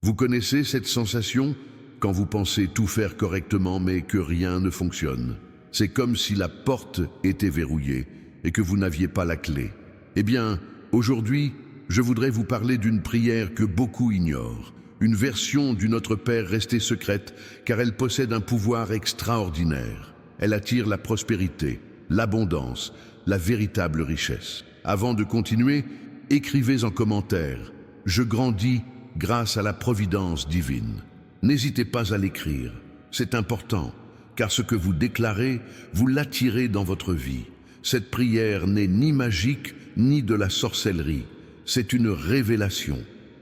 Vous connaissez cette sensation quand vous pensez tout faire correctement mais que rien ne fonctionne? C'est comme si la porte était verrouillée et que vous n'aviez pas la clé. Eh bien, aujourd'hui, je voudrais vous parler d'une prière que beaucoup ignorent, une version du Notre Père restée secrète car elle possède un pouvoir extraordinaire. Elle attire la prospérité, l'abondance, la véritable richesse. Avant de continuer, écrivez en commentaire « Je grandis grâce à la providence divine ». N'hésitez pas à l'écrire, c'est important, car ce que vous déclarez, vous l'attirez dans votre vie. Cette prière n'est ni magique ni de la sorcellerie, c'est une révélation.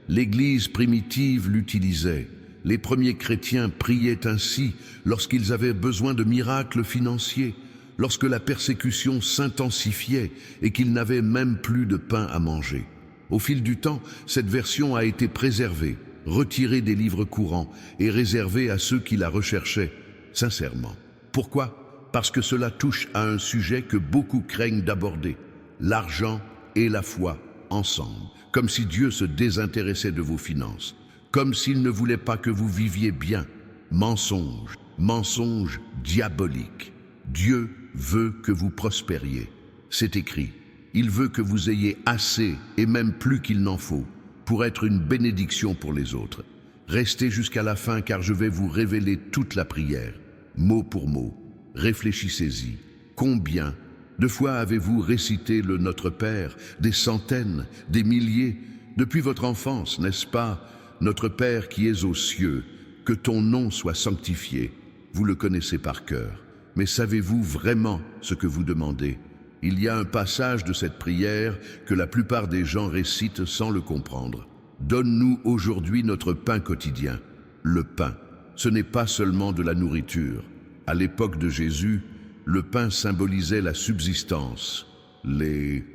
L'Église primitive l'utilisait. Les premiers chrétiens priaient ainsi lorsqu'ils avaient besoin de miracles financiers, lorsque la persécution s'intensifiait et qu'ils n'avaient même plus de pain à manger. Au fil du temps, cette version a été préservée, retirée des livres courants et réservée à ceux qui la recherchaient sincèrement. Pourquoi? Parce que cela touche à un sujet que beaucoup craignent d'aborder, l'argent et la foi ensemble, comme si Dieu se désintéressait de vos finances, comme s'il ne voulait pas que vous viviez bien. Mensonge, mensonge diabolique. Dieu veut que vous prospériez. C'est écrit. Il veut que vous ayez assez et même plus qu'il n'en faut pour être une bénédiction pour les autres. Restez jusqu'à la fin car je vais vous révéler toute la prière, mot pour mot. Réfléchissez-y. Combien de fois avez-vous récité le Notre Père? Des centaines, des milliers, depuis votre enfance, n'est-ce pas? Notre Père qui es aux cieux, que ton nom soit sanctifié. Vous le connaissez par cœur. Mais savez-vous vraiment ce que vous demandez? Il y a un passage de cette prière que la plupart des gens récitent sans le comprendre. Donne-nous aujourd'hui notre pain quotidien. Le pain, ce n'est pas seulement de la nourriture. À l'époque de Jésus, le pain symbolisait la subsistance, les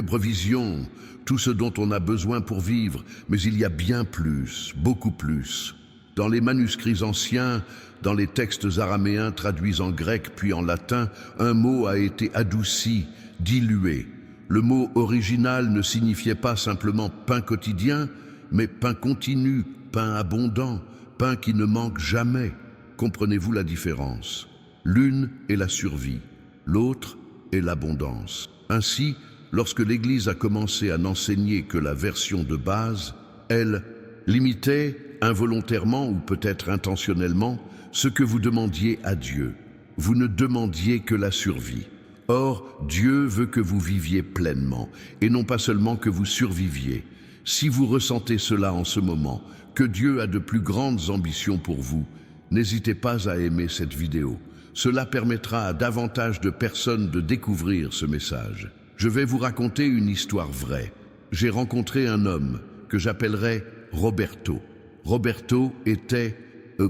provisions, tout ce dont on a besoin pour vivre, mais il y a bien plus, beaucoup plus. Dans les manuscrits anciens, dans les textes araméens traduits en grec puis en latin, un mot a été adouci, dilué. Le mot original ne signifiait pas simplement pain quotidien, mais pain continu, pain abondant, pain qui ne manque jamais. Comprenez-vous la différence? L'une est la survie, l'autre est l'abondance. Ainsi, lorsque l'Église a commencé à n'enseigner que la version de base, elle limitait involontairement ou peut-être intentionnellement ce que vous demandiez à Dieu. Vous ne demandiez que la survie. Or, Dieu veut que vous viviez pleinement et non pas seulement que vous surviviez. Si vous ressentez cela en ce moment, que Dieu a de plus grandes ambitions pour vous, n'hésitez pas à aimer cette vidéo. Cela permettra à davantage de personnes de découvrir ce message. Je vais vous raconter une histoire vraie. J'ai rencontré un homme que j'appellerais Roberto. Roberto était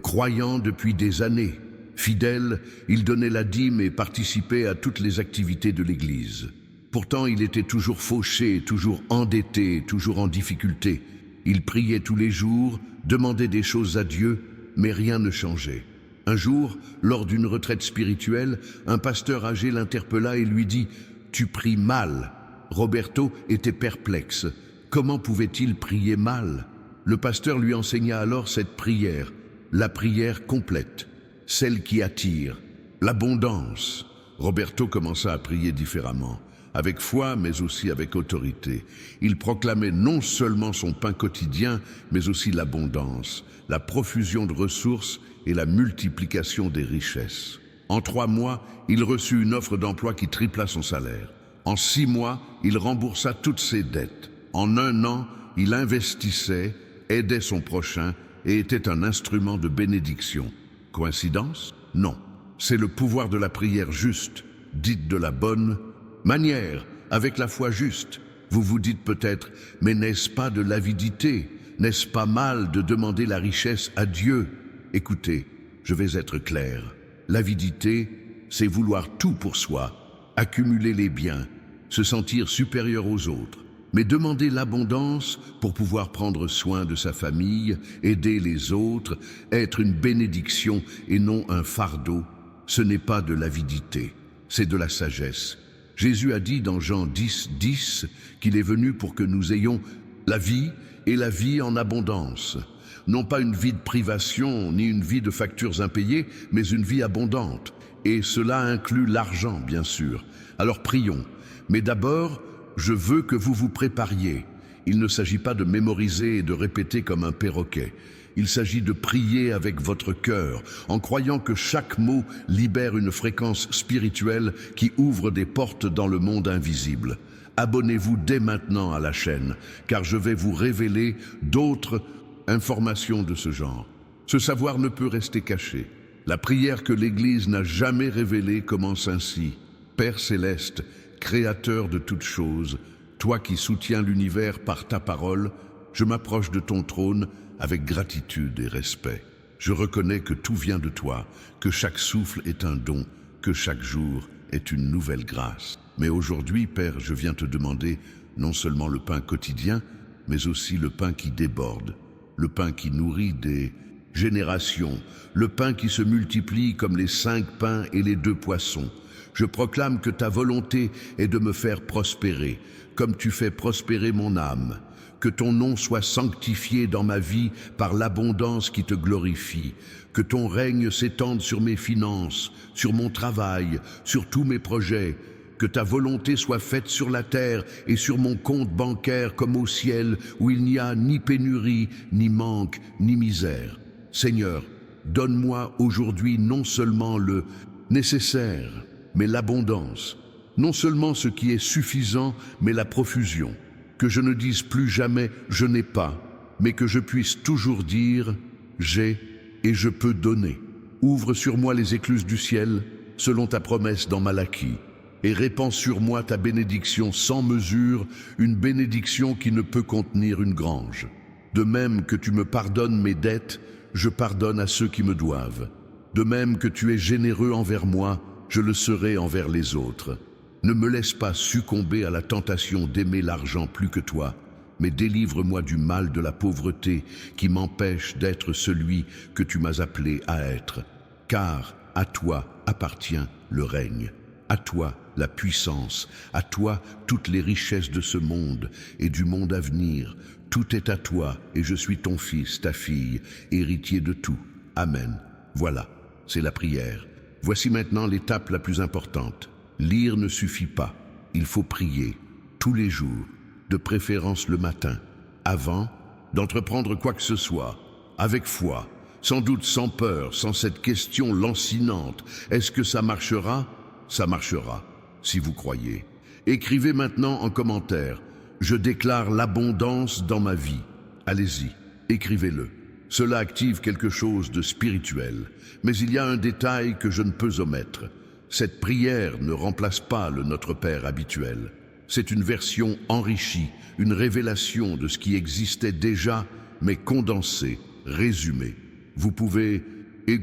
croyant depuis des années. Fidèle, il donnait la dîme et participait à toutes les activités de l'Église. Pourtant, il était toujours fauché, toujours endetté, toujours en difficulté. Il priait tous les jours, demandait des choses à Dieu, mais rien ne changeait. Un jour, lors d'une retraite spirituelle, un pasteur âgé l'interpella et lui dit « Tu pries mal ». Roberto était perplexe. Comment pouvait-il prier mal? Le pasteur lui enseigna alors cette prière, la prière complète, celle qui attire, l'abondance. Roberto commença à prier différemment, avec foi mais aussi avec autorité. Il proclamait non seulement son pain quotidien, mais aussi l'abondance, la profusion de ressources et la multiplication des richesses. En 3 mois, il reçut une offre d'emploi qui tripla son salaire. En 6 mois, il remboursa toutes ses dettes. En 1 an, il investissait, aidait son prochain et était un instrument de bénédiction. Coïncidence? Non. C'est le pouvoir de la prière juste, dite de la bonne manière, avec la foi juste. Vous vous dites peut-être, mais n'est-ce pas de l'avidité? N'est-ce pas mal de demander la richesse à Dieu? Écoutez, je vais être clair. L'avidité, c'est vouloir tout pour soi, accumuler les biens, se sentir supérieur aux autres. Mais demander l'abondance pour pouvoir prendre soin de sa famille, aider les autres, être une bénédiction et non un fardeau, ce n'est pas de l'avidité, c'est de la sagesse. Jésus a dit dans Jean 10 qu'il est venu pour que nous ayons la vie et la vie en abondance. Non pas une vie de privation, ni une vie de factures impayées, mais une vie abondante. Et cela inclut l'argent, bien sûr. Alors prions. Mais d'abord, je veux que vous vous prépariez. Il ne s'agit pas de mémoriser et de répéter comme un perroquet. Il s'agit de prier avec votre cœur, en croyant que chaque mot libère une fréquence spirituelle qui ouvre des portes dans le monde invisible. Abonnez-vous dès maintenant à la chaîne, car je vais vous révéler d'autres informations de ce genre. Ce savoir ne peut rester caché. La prière que l'Église n'a jamais révélée commence ainsi. Père céleste, Créateur de toutes choses, toi qui soutiens l'univers par ta parole, je m'approche de ton trône avec gratitude et respect. Je reconnais que tout vient de toi, que chaque souffle est un don, que chaque jour est une nouvelle grâce. Mais aujourd'hui, Père, je viens te demander non seulement le pain quotidien, mais aussi le pain qui déborde, le pain qui nourrit des générations, le pain qui se multiplie comme les 5 pains et les 2 poissons. Je proclame que ta volonté est de me faire prospérer, comme tu fais prospérer mon âme. Que ton nom soit sanctifié dans ma vie par l'abondance qui te glorifie. Que ton règne s'étende sur mes finances, sur mon travail, sur tous mes projets. Que ta volonté soit faite sur la terre et sur mon compte bancaire comme au ciel, où il n'y a ni pénurie, ni manque, ni misère. Seigneur, donne-moi aujourd'hui non seulement le nécessaire, mais l'abondance. Non seulement ce qui est suffisant, mais la profusion. Que je ne dise plus jamais « je n'ai pas », mais que je puisse toujours dire « j'ai et je peux donner ». Ouvre sur moi les écluses du ciel, selon ta promesse dans Malachie, et répands sur moi ta bénédiction sans mesure, une bénédiction qui ne peut contenir une grange. De même que tu me pardonnes mes dettes, je pardonne à ceux qui me doivent. De même que tu es généreux envers moi, je le serai envers les autres. Ne me laisse pas succomber à la tentation d'aimer l'argent plus que toi, mais délivre-moi du mal de la pauvreté qui m'empêche d'être celui que tu m'as appelé à être. Car à toi appartient le règne, à toi la puissance, à toi toutes les richesses de ce monde et du monde à venir. Tout est à toi et je suis ton fils, ta fille, héritier de tout. Amen. Voilà, c'est la prière. Voici maintenant l'étape la plus importante. Lire ne suffit pas, il faut prier, tous les jours, de préférence le matin, avant d'entreprendre quoi que ce soit, avec foi, sans doute sans peur, sans cette question lancinante. Est-ce que ça marchera? Ça marchera, si vous croyez. Écrivez maintenant en commentaire, je déclare l'abondance dans ma vie. Allez-y, écrivez-le. Cela active quelque chose de spirituel, mais il y a un détail que je ne peux omettre. Cette prière ne remplace pas le Notre Père habituel. C'est une version enrichie, une révélation de ce qui existait déjà, mais condensée, résumée. Vous pouvez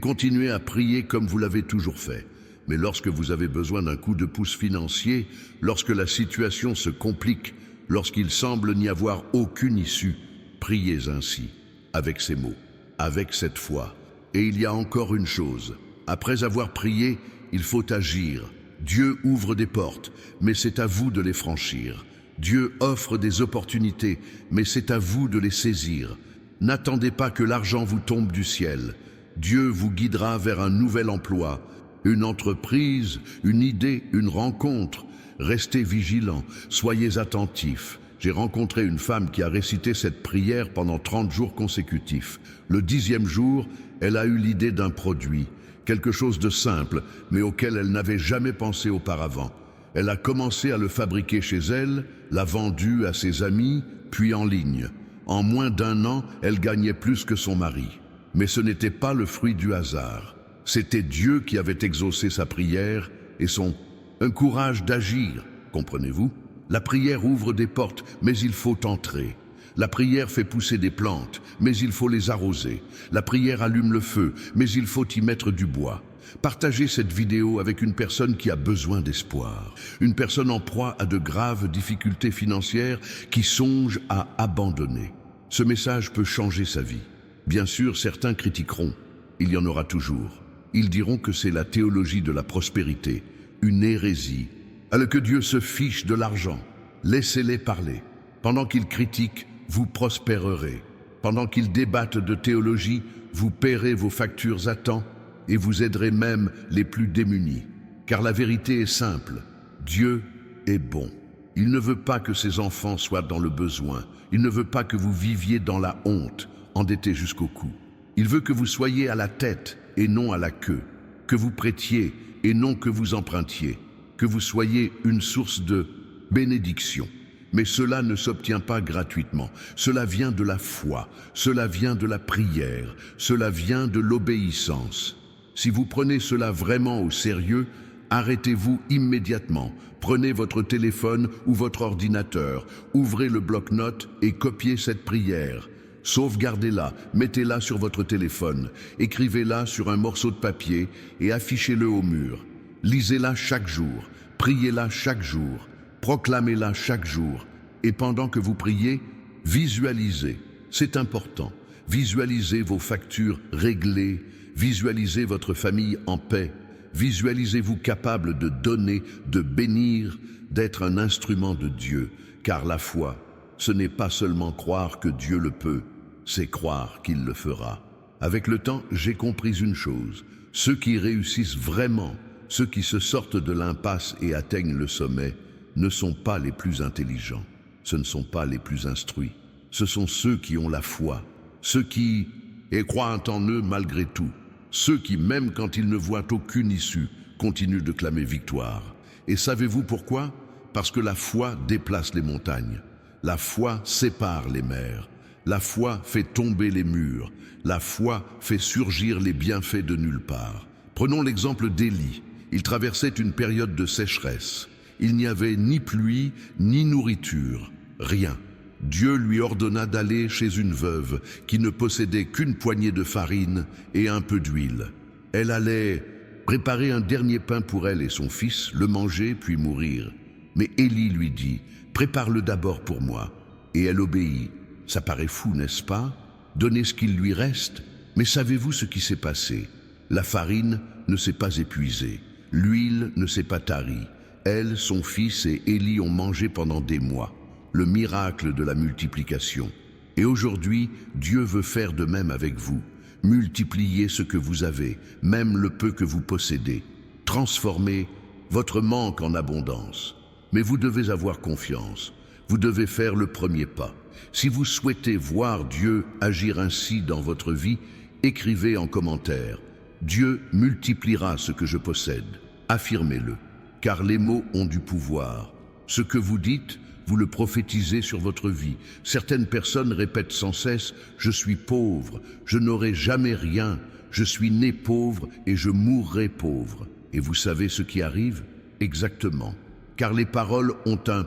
continuer à prier comme vous l'avez toujours fait. Mais lorsque vous avez besoin d'un coup de pouce financier, lorsque la situation se complique, lorsqu'il semble n'y avoir aucune issue, priez ainsi, avec ces mots, avec cette foi. Et il y a encore une chose. Après avoir prié, il faut agir. Dieu ouvre des portes, mais c'est à vous de les franchir. Dieu offre des opportunités, mais c'est à vous de les saisir. N'attendez pas que l'argent vous tombe du ciel. Dieu vous guidera vers un nouvel emploi, une entreprise, une idée, une rencontre. Restez vigilants, soyez attentifs. J'ai rencontré une femme qui a récité cette prière pendant 30 jours consécutifs. Le 10e jour, elle a eu l'idée d'un produit. Quelque chose de simple, mais auquel elle n'avait jamais pensé auparavant. Elle a commencé à le fabriquer chez elle, l'a vendu à ses amis, puis en ligne. En moins d'1 an, elle gagnait plus que son mari. Mais ce n'était pas le fruit du hasard. C'était Dieu qui avait exaucé sa prière et un courage d'agir, comprenez-vous? La prière ouvre des portes, mais il faut entrer. La prière fait pousser des plantes, mais il faut les arroser. La prière allume le feu, mais il faut y mettre du bois. Partagez cette vidéo avec une personne qui a besoin d'espoir, une personne en proie à de graves difficultés financières qui songe à abandonner. Ce message peut changer sa vie. Bien sûr, certains critiqueront. Il y en aura toujours. Ils diront que c'est la théologie de la prospérité, une hérésie, alors que Dieu se fiche de l'argent. Laissez-les parler. Pendant qu'ils critiquent, vous prospérerez. Pendant qu'ils débattent de théologie, vous paierez vos factures à temps et vous aiderez même les plus démunis. Car la vérité est simple, Dieu est bon. Il ne veut pas que ses enfants soient dans le besoin. Il ne veut pas que vous viviez dans la honte, endettés jusqu'au cou. Il veut que vous soyez à la tête et non à la queue, que vous prêtiez et non que vous empruntiez, que vous soyez une source de bénédiction. Mais cela ne s'obtient pas gratuitement. Cela vient de la foi, cela vient de la prière, cela vient de l'obéissance. Si vous prenez cela vraiment au sérieux, arrêtez-vous immédiatement. Prenez votre téléphone ou votre ordinateur, ouvrez le bloc-notes et copiez cette prière. Sauvegardez-la, mettez-la sur votre téléphone, écrivez-la sur un morceau de papier et affichez-le au mur. Lisez-la chaque jour, priez-la chaque jour, proclamez-la chaque jour. Et pendant que vous priez, visualisez. C'est important. Visualisez vos factures réglées, visualisez votre famille en paix. Visualisez-vous capable de donner, de bénir, d'être un instrument de Dieu. Car la foi, ce n'est pas seulement croire que Dieu le peut, c'est croire qu'il le fera. Avec le temps, j'ai compris une chose. Ceux qui réussissent vraiment, ceux qui se sortent de l'impasse et atteignent le sommet, ne sont pas les plus intelligents. Ce ne sont pas les plus instruits. Ce sont ceux qui ont la foi, ceux qui croient en eux malgré tout. Ceux qui, même quand ils ne voient aucune issue, continuent de clamer victoire. Et savez-vous pourquoi? Parce que la foi déplace les montagnes. La foi sépare les mers. La foi fait tomber les murs. La foi fait surgir les bienfaits de nulle part. Prenons l'exemple d'Élie. Il traversait une période de sécheresse. Il n'y avait ni pluie, ni nourriture, rien. Dieu lui ordonna d'aller chez une veuve qui ne possédait qu'une poignée de farine et un peu d'huile. Elle allait préparer un dernier pain pour elle et son fils, le manger puis mourir. Mais Élie lui dit, « Prépare-le d'abord pour moi. » Et elle obéit. Ça paraît fou, n'est-ce pas? Donnez ce qu'il lui reste. Mais savez-vous ce qui s'est passé? La farine ne s'est pas épuisée. L'huile ne s'est pas tarie. Elle, son fils et Élie ont mangé pendant des mois. Le miracle de la multiplication. Et aujourd'hui, Dieu veut faire de même avec vous. Multipliez ce que vous avez, même le peu que vous possédez. Transformez votre manque en abondance. Mais vous devez avoir confiance. Vous devez faire le premier pas. Si vous souhaitez voir Dieu agir ainsi dans votre vie, écrivez en commentaire. Dieu multipliera ce que je possède. Affirmez-le, car les mots ont du pouvoir. Ce que vous dites, vous le prophétisez sur votre vie. Certaines personnes répètent sans cesse « Je suis pauvre, je n'aurai jamais rien, je suis né pauvre et je mourrai pauvre ». Et vous savez ce qui arrive? Exactement. Car les paroles ont un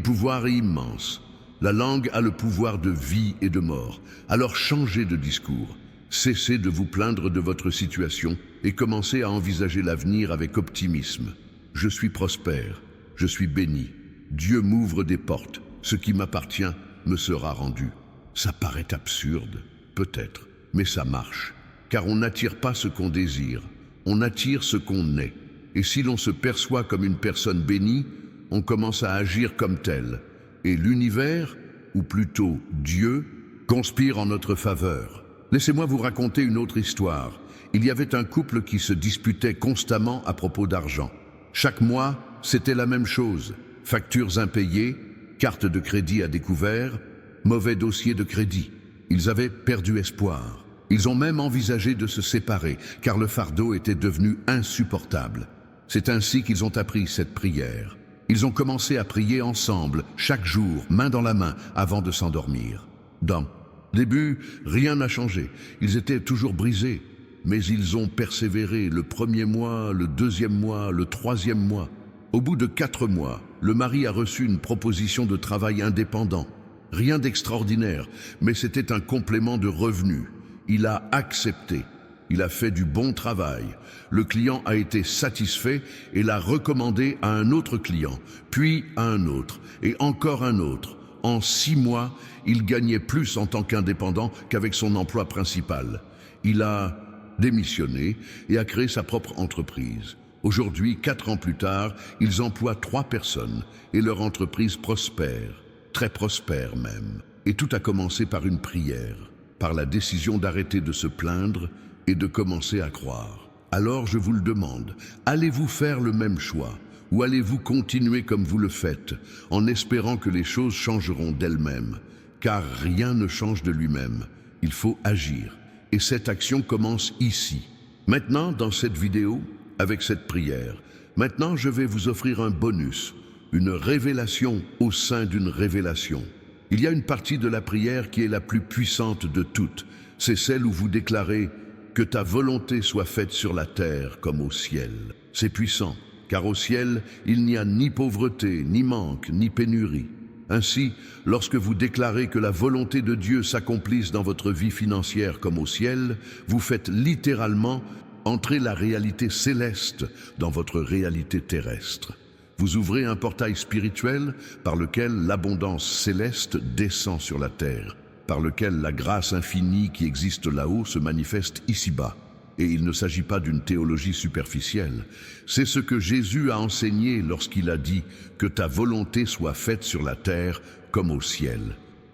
pouvoir immense. La langue a le pouvoir de vie et de mort. Alors changez de discours. Cessez de vous plaindre de votre situation et commencez à envisager l'avenir avec optimisme. Je suis prospère, je suis béni. Dieu m'ouvre des portes, ce qui m'appartient me sera rendu. Ça paraît absurde, peut-être, mais ça marche. Car on n'attire pas ce qu'on désire, on attire ce qu'on est. Et si l'on se perçoit comme une personne bénie, on commence à agir comme tel. Et l'univers, ou plutôt Dieu, conspire en notre faveur. Laissez-moi vous raconter une autre histoire. Il y avait un couple qui se disputait constamment à propos d'argent. Chaque mois, c'était la même chose. Factures impayées, cartes de crédit à découvert, mauvais dossier de crédit. Ils avaient perdu espoir. Ils ont même envisagé de se séparer, car le fardeau était devenu insupportable. C'est ainsi qu'ils ont appris cette prière. Ils ont commencé à prier ensemble, chaque jour, main dans la main, avant de s'endormir. Dans le début, rien n'a changé. Ils étaient toujours brisés. Mais ils ont persévéré le premier mois, le deuxième mois, le troisième mois. Au bout de 4 mois, le mari a reçu une proposition de travail indépendant. Rien d'extraordinaire, mais c'était un complément de revenus. Il a accepté. Il a fait du bon travail. Le client a été satisfait et l'a recommandé à un autre client, puis à un autre, et encore un autre. En 6 mois, il gagnait plus en tant qu'indépendant qu'avec son emploi principal. Il a démissionné et a créé sa propre entreprise. Aujourd'hui, 4 ans plus tard, ils emploient 3 personnes et leur entreprise prospère, très prospère même. Et tout a commencé par une prière, par la décision d'arrêter de se plaindre et de commencer à croire. Alors je vous le demande, allez-vous faire le même choix ou allez-vous continuer comme vous le faites, en espérant que les choses changeront d'elles-mêmes? Car rien ne change de lui-même, il faut agir. Et cette action commence ici. Maintenant, dans cette vidéo, avec cette prière, maintenant je vais vous offrir un bonus, une révélation au sein d'une révélation. Il y a une partie de la prière qui est la plus puissante de toutes. C'est celle où vous déclarez « Que ta volonté soit faite sur la terre comme au ciel ». C'est puissant, car au ciel, il n'y a ni pauvreté, ni manque, ni pénurie. Ainsi, lorsque vous déclarez que la volonté de Dieu s'accomplisse dans votre vie financière comme au ciel, vous faites littéralement entrer la réalité céleste dans votre réalité terrestre. Vous ouvrez un portail spirituel par lequel l'abondance céleste descend sur la terre, par lequel la grâce infinie qui existe là-haut se manifeste ici-bas. Et il ne s'agit pas d'une théologie superficielle. C'est ce que Jésus a enseigné lorsqu'il a dit « Que ta volonté soit faite sur la terre comme au ciel ».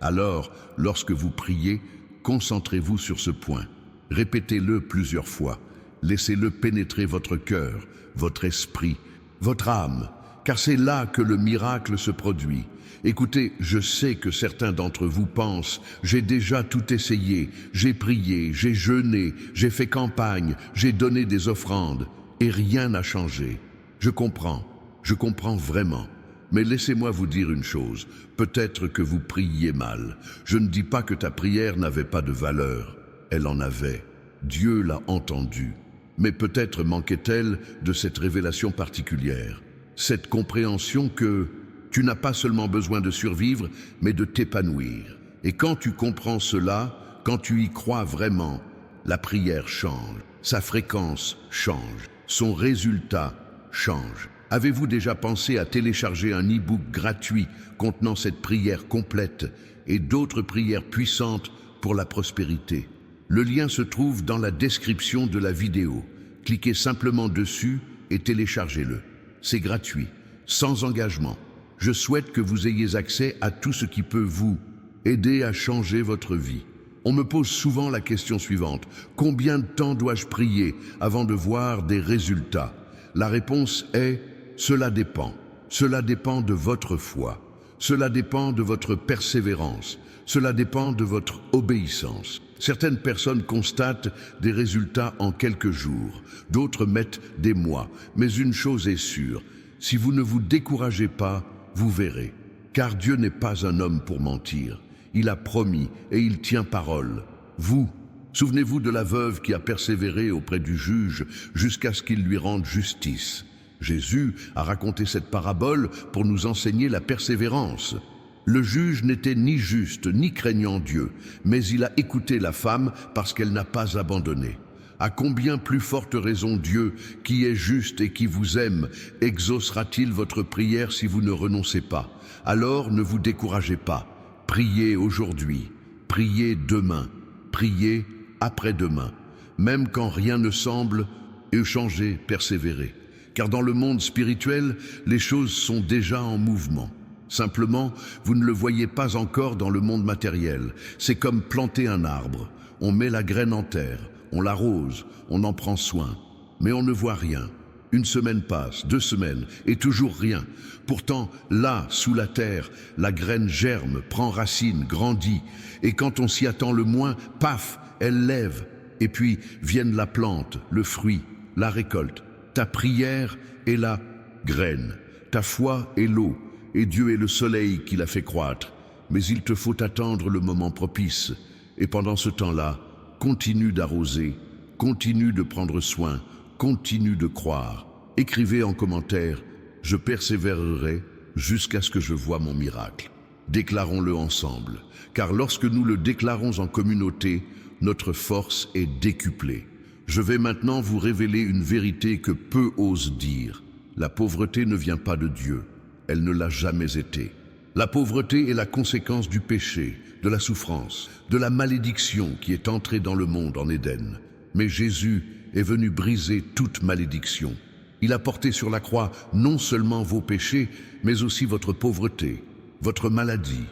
Alors, lorsque vous priez, concentrez-vous sur ce point. Répétez-le plusieurs fois. Laissez-le pénétrer votre cœur, votre esprit, votre âme, car c'est là que le miracle se produit. Écoutez, je sais que certains d'entre vous pensent « J'ai déjà tout essayé, j'ai prié, j'ai jeûné, j'ai fait campagne, j'ai donné des offrandes, et rien n'a changé. » Je comprends vraiment. Mais laissez-moi vous dire une chose, peut-être que vous priez mal. Je ne dis pas que ta prière n'avait pas de valeur, elle en avait. Dieu l'a entendue. Mais peut-être manquait-elle de cette révélation particulière. Cette compréhension que tu n'as pas seulement besoin de survivre, mais de t'épanouir. Et quand tu comprends cela, quand tu y crois vraiment, la prière change, sa fréquence change, son résultat change. Avez-vous déjà pensé à télécharger un e-book gratuit contenant cette prière complète et d'autres prières puissantes pour la prospérité? Le lien se trouve dans la description de la vidéo. Cliquez simplement dessus et téléchargez-le. C'est gratuit, sans engagement. Je souhaite que vous ayez accès à tout ce qui peut vous aider à changer votre vie. On me pose souvent la question suivante. Combien de temps dois-je prier avant de voir des résultats? La réponse est « Cela dépend. Cela dépend de votre foi. Cela dépend de votre persévérance. Cela dépend de votre obéissance. » Certaines personnes constatent des résultats en quelques jours, d'autres mettent des mois. Mais une chose est sûre, si vous ne vous découragez pas, vous verrez. Car Dieu n'est pas un homme pour mentir. Il a promis et il tient parole. Vous, souvenez-vous de la veuve qui a persévéré auprès du juge jusqu'à ce qu'il lui rende justice. Jésus a raconté cette parabole pour nous enseigner la persévérance. Le juge n'était ni juste ni craignant Dieu, mais il a écouté la femme parce qu'elle n'a pas abandonné. À combien plus forte raison Dieu, qui est juste et qui vous aime, exaucera-t-il votre prière si vous ne renoncez pas? Alors ne vous découragez pas. Priez aujourd'hui, priez demain, priez après-demain. Même quand rien ne semble, échangez, persévérez. Car dans le monde spirituel, les choses sont déjà en mouvement. Simplement, vous ne le voyez pas encore dans le monde matériel. C'est comme planter un arbre. On met la graine en terre, on l'arrose, on en prend soin. Mais on ne voit rien. Une semaine passe, 2 semaines, et toujours rien. Pourtant, là, sous la terre, la graine germe, prend racine, grandit. Et quand on s'y attend le moins, paf, elle lève. Et puis viennent la plante, le fruit, la récolte. Ta prière est la graine. Ta foi est l'eau. Et Dieu est le soleil qui l'a fait croître. Mais il te faut attendre le moment propice. Et pendant ce temps-là, continue d'arroser, continue de prendre soin, continue de croire. Écrivez en commentaire « Je persévérerai jusqu'à ce que je voie mon miracle ». Déclarons-le ensemble, car lorsque nous le déclarons en communauté, notre force est décuplée. Je vais maintenant vous révéler une vérité que peu osent dire. La pauvreté ne vient pas de Dieu. Elle ne l'a jamais été. La pauvreté est la conséquence du péché, de la souffrance, de la malédiction qui est entrée dans le monde en Éden. Mais Jésus est venu briser toute malédiction. Il a porté sur la croix non seulement vos péchés, mais aussi votre pauvreté, votre maladie,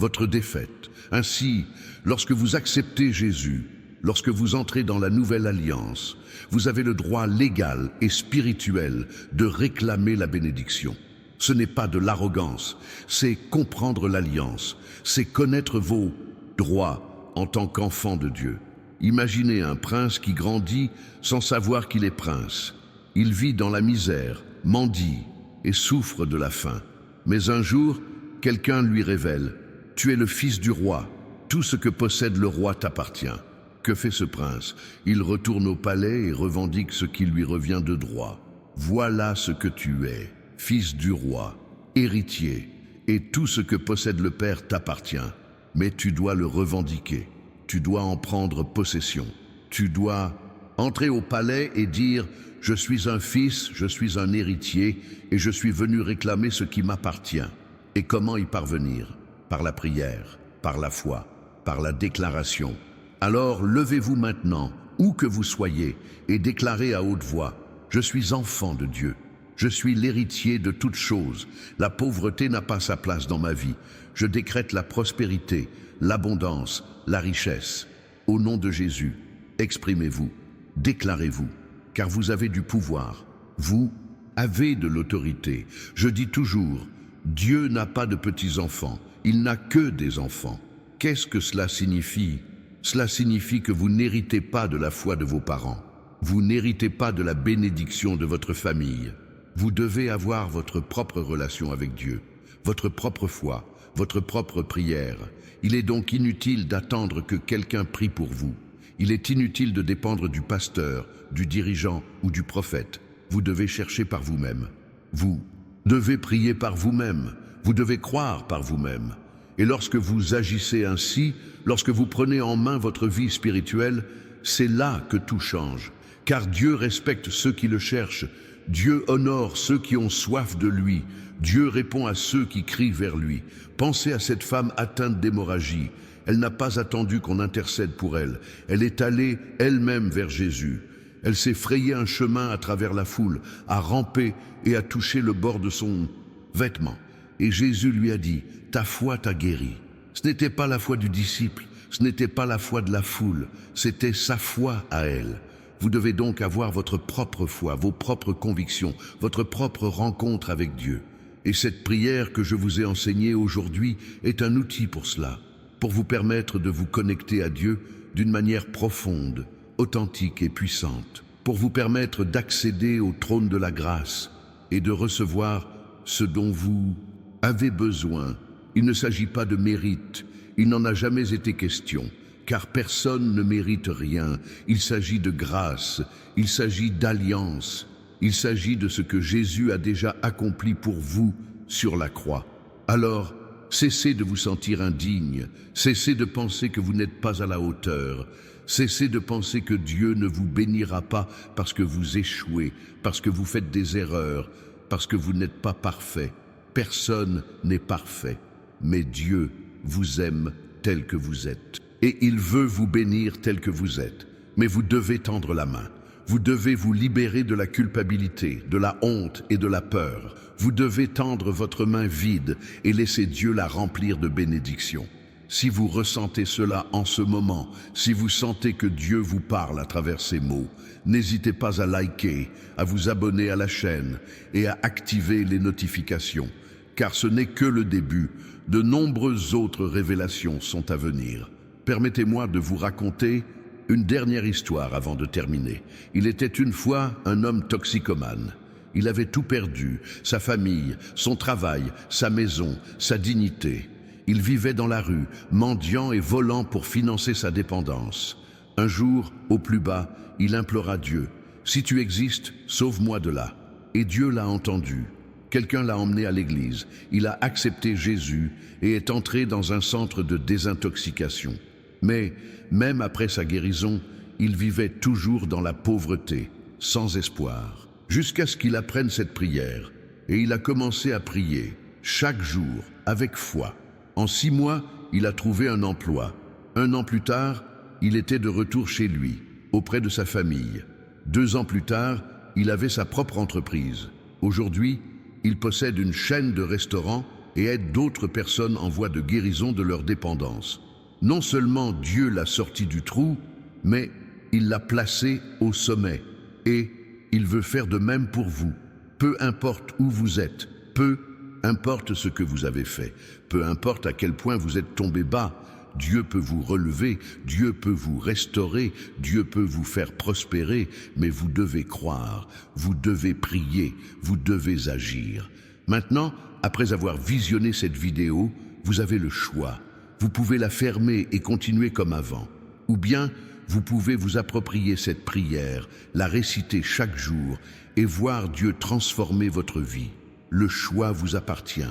votre défaite. Ainsi, lorsque vous acceptez Jésus, lorsque vous entrez dans la nouvelle alliance, vous avez le droit légal et spirituel de réclamer la bénédiction. Ce n'est pas de l'arrogance, c'est comprendre l'alliance, c'est connaître vos droits en tant qu'enfant de Dieu. Imaginez un prince qui grandit sans savoir qu'il est prince. Il vit dans la misère, mendie et souffre de la faim. Mais un jour, quelqu'un lui révèle « Tu es le fils du roi, tout ce que possède le roi t'appartient ». Que fait ce prince? Il retourne au palais et revendique ce qui lui revient de droit. Voilà ce que tu es, fils du roi, héritier, et tout ce que possède le père t'appartient. Mais tu dois le revendiquer, tu dois en prendre possession. Tu dois entrer au palais et dire « Je suis un fils, je suis un héritier, et je suis venu réclamer ce qui m'appartient ». Et comment y parvenir? Par la prière, par la foi, par la déclaration. Alors levez-vous maintenant, où que vous soyez, et déclarez à haute voix « Je suis enfant de Dieu, je suis l'héritier de toutes choses, la pauvreté n'a pas sa place dans ma vie, je décrète la prospérité, l'abondance, la richesse. Au nom de Jésus, exprimez-vous, déclarez-vous, car vous avez du pouvoir, vous avez de l'autorité. Je dis toujours, Dieu n'a pas de petits-enfants, il n'a que des enfants. Qu'est-ce que cela signifie ? Cela signifie que vous n'héritez pas de la foi de vos parents. Vous n'héritez pas de la bénédiction de votre famille. Vous devez avoir votre propre relation avec Dieu, votre propre foi, votre propre prière. Il est donc inutile d'attendre que quelqu'un prie pour vous. Il est inutile de dépendre du pasteur, du dirigeant ou du prophète. Vous devez chercher par vous-même. Vous devez prier par vous-même. Vous devez croire par vous-même. Et lorsque vous agissez ainsi, lorsque vous prenez en main votre vie spirituelle, c'est là que tout change. Car Dieu respecte ceux qui le cherchent. Dieu honore ceux qui ont soif de lui. Dieu répond à ceux qui crient vers lui. Pensez à cette femme atteinte d'hémorragie. Elle n'a pas attendu qu'on intercède pour elle. Elle est allée elle-même vers Jésus. Elle s'est frayé un chemin à travers la foule, a rampé et a touché le bord de son vêtement. Et Jésus lui a dit, « Ta foi t'a guéri ». Ce n'était pas la foi du disciple, ce n'était pas la foi de la foule, c'était sa foi à elle. Vous devez donc avoir votre propre foi, vos propres convictions, votre propre rencontre avec Dieu. Et cette prière que je vous ai enseignée aujourd'hui est un outil pour cela, pour vous permettre de vous connecter à Dieu d'une manière profonde, authentique et puissante, pour vous permettre d'accéder au trône de la grâce et de recevoir ce dont vous avez besoin. Il ne s'agit pas de mérite, il n'en a jamais été question, car personne ne mérite rien. Il s'agit de grâce, il s'agit d'alliance, il s'agit de ce que Jésus a déjà accompli pour vous sur la croix. Alors, cessez de vous sentir indigne, cessez de penser que vous n'êtes pas à la hauteur, cessez de penser que Dieu ne vous bénira pas parce que vous échouez, parce que vous faites des erreurs, parce que vous n'êtes pas parfait. Personne n'est parfait, mais Dieu vous aime tel que vous êtes. Et il veut vous bénir tel que vous êtes. Mais vous devez tendre la main. Vous devez vous libérer de la culpabilité, de la honte et de la peur. Vous devez tendre votre main vide et laisser Dieu la remplir de bénédictions. Si vous ressentez cela en ce moment, si vous sentez que Dieu vous parle à travers ces mots, n'hésitez pas à liker, à vous abonner à la chaîne et à activer les notifications, car ce n'est que le début. De nombreuses autres révélations sont à venir. Permettez-moi de vous raconter une dernière histoire avant de terminer. Il était une fois un homme toxicomane. Il avait tout perdu, sa famille, son travail, sa maison, sa dignité. Il vivait dans la rue, mendiant et volant pour financer sa dépendance. Un jour, au plus bas, il implora Dieu, « Si tu existes, sauve-moi de là ». Et Dieu l'a entendu. Quelqu'un l'a emmené à l'église. Il a accepté Jésus et est entré dans un centre de désintoxication. Mais, même après sa guérison, il vivait toujours dans la pauvreté, sans espoir. Jusqu'à ce qu'il apprenne cette prière. Et il a commencé à prier, chaque jour, avec foi. En 6 mois, il a trouvé un emploi. 1 an plus tard, il était de retour chez lui, auprès de sa famille. 2 ans plus tard, il avait sa propre entreprise. Aujourd'hui, il possède une chaîne de restaurants et aide d'autres personnes en voie de guérison de leur dépendance. Non seulement Dieu l'a sorti du trou, mais il l'a placé au sommet. Et il veut faire de même pour vous. Peu importe où vous êtes, peu importe ce que vous avez fait, peu importe à quel point vous êtes tombé bas, Dieu peut vous relever, Dieu peut vous restaurer, Dieu peut vous faire prospérer, mais vous devez croire, vous devez prier, vous devez agir. Maintenant, après avoir visionné cette vidéo, vous avez le choix. Vous pouvez la fermer et continuer comme avant. Ou bien, vous pouvez vous approprier cette prière, la réciter chaque jour et voir Dieu transformer votre vie. Le choix vous appartient.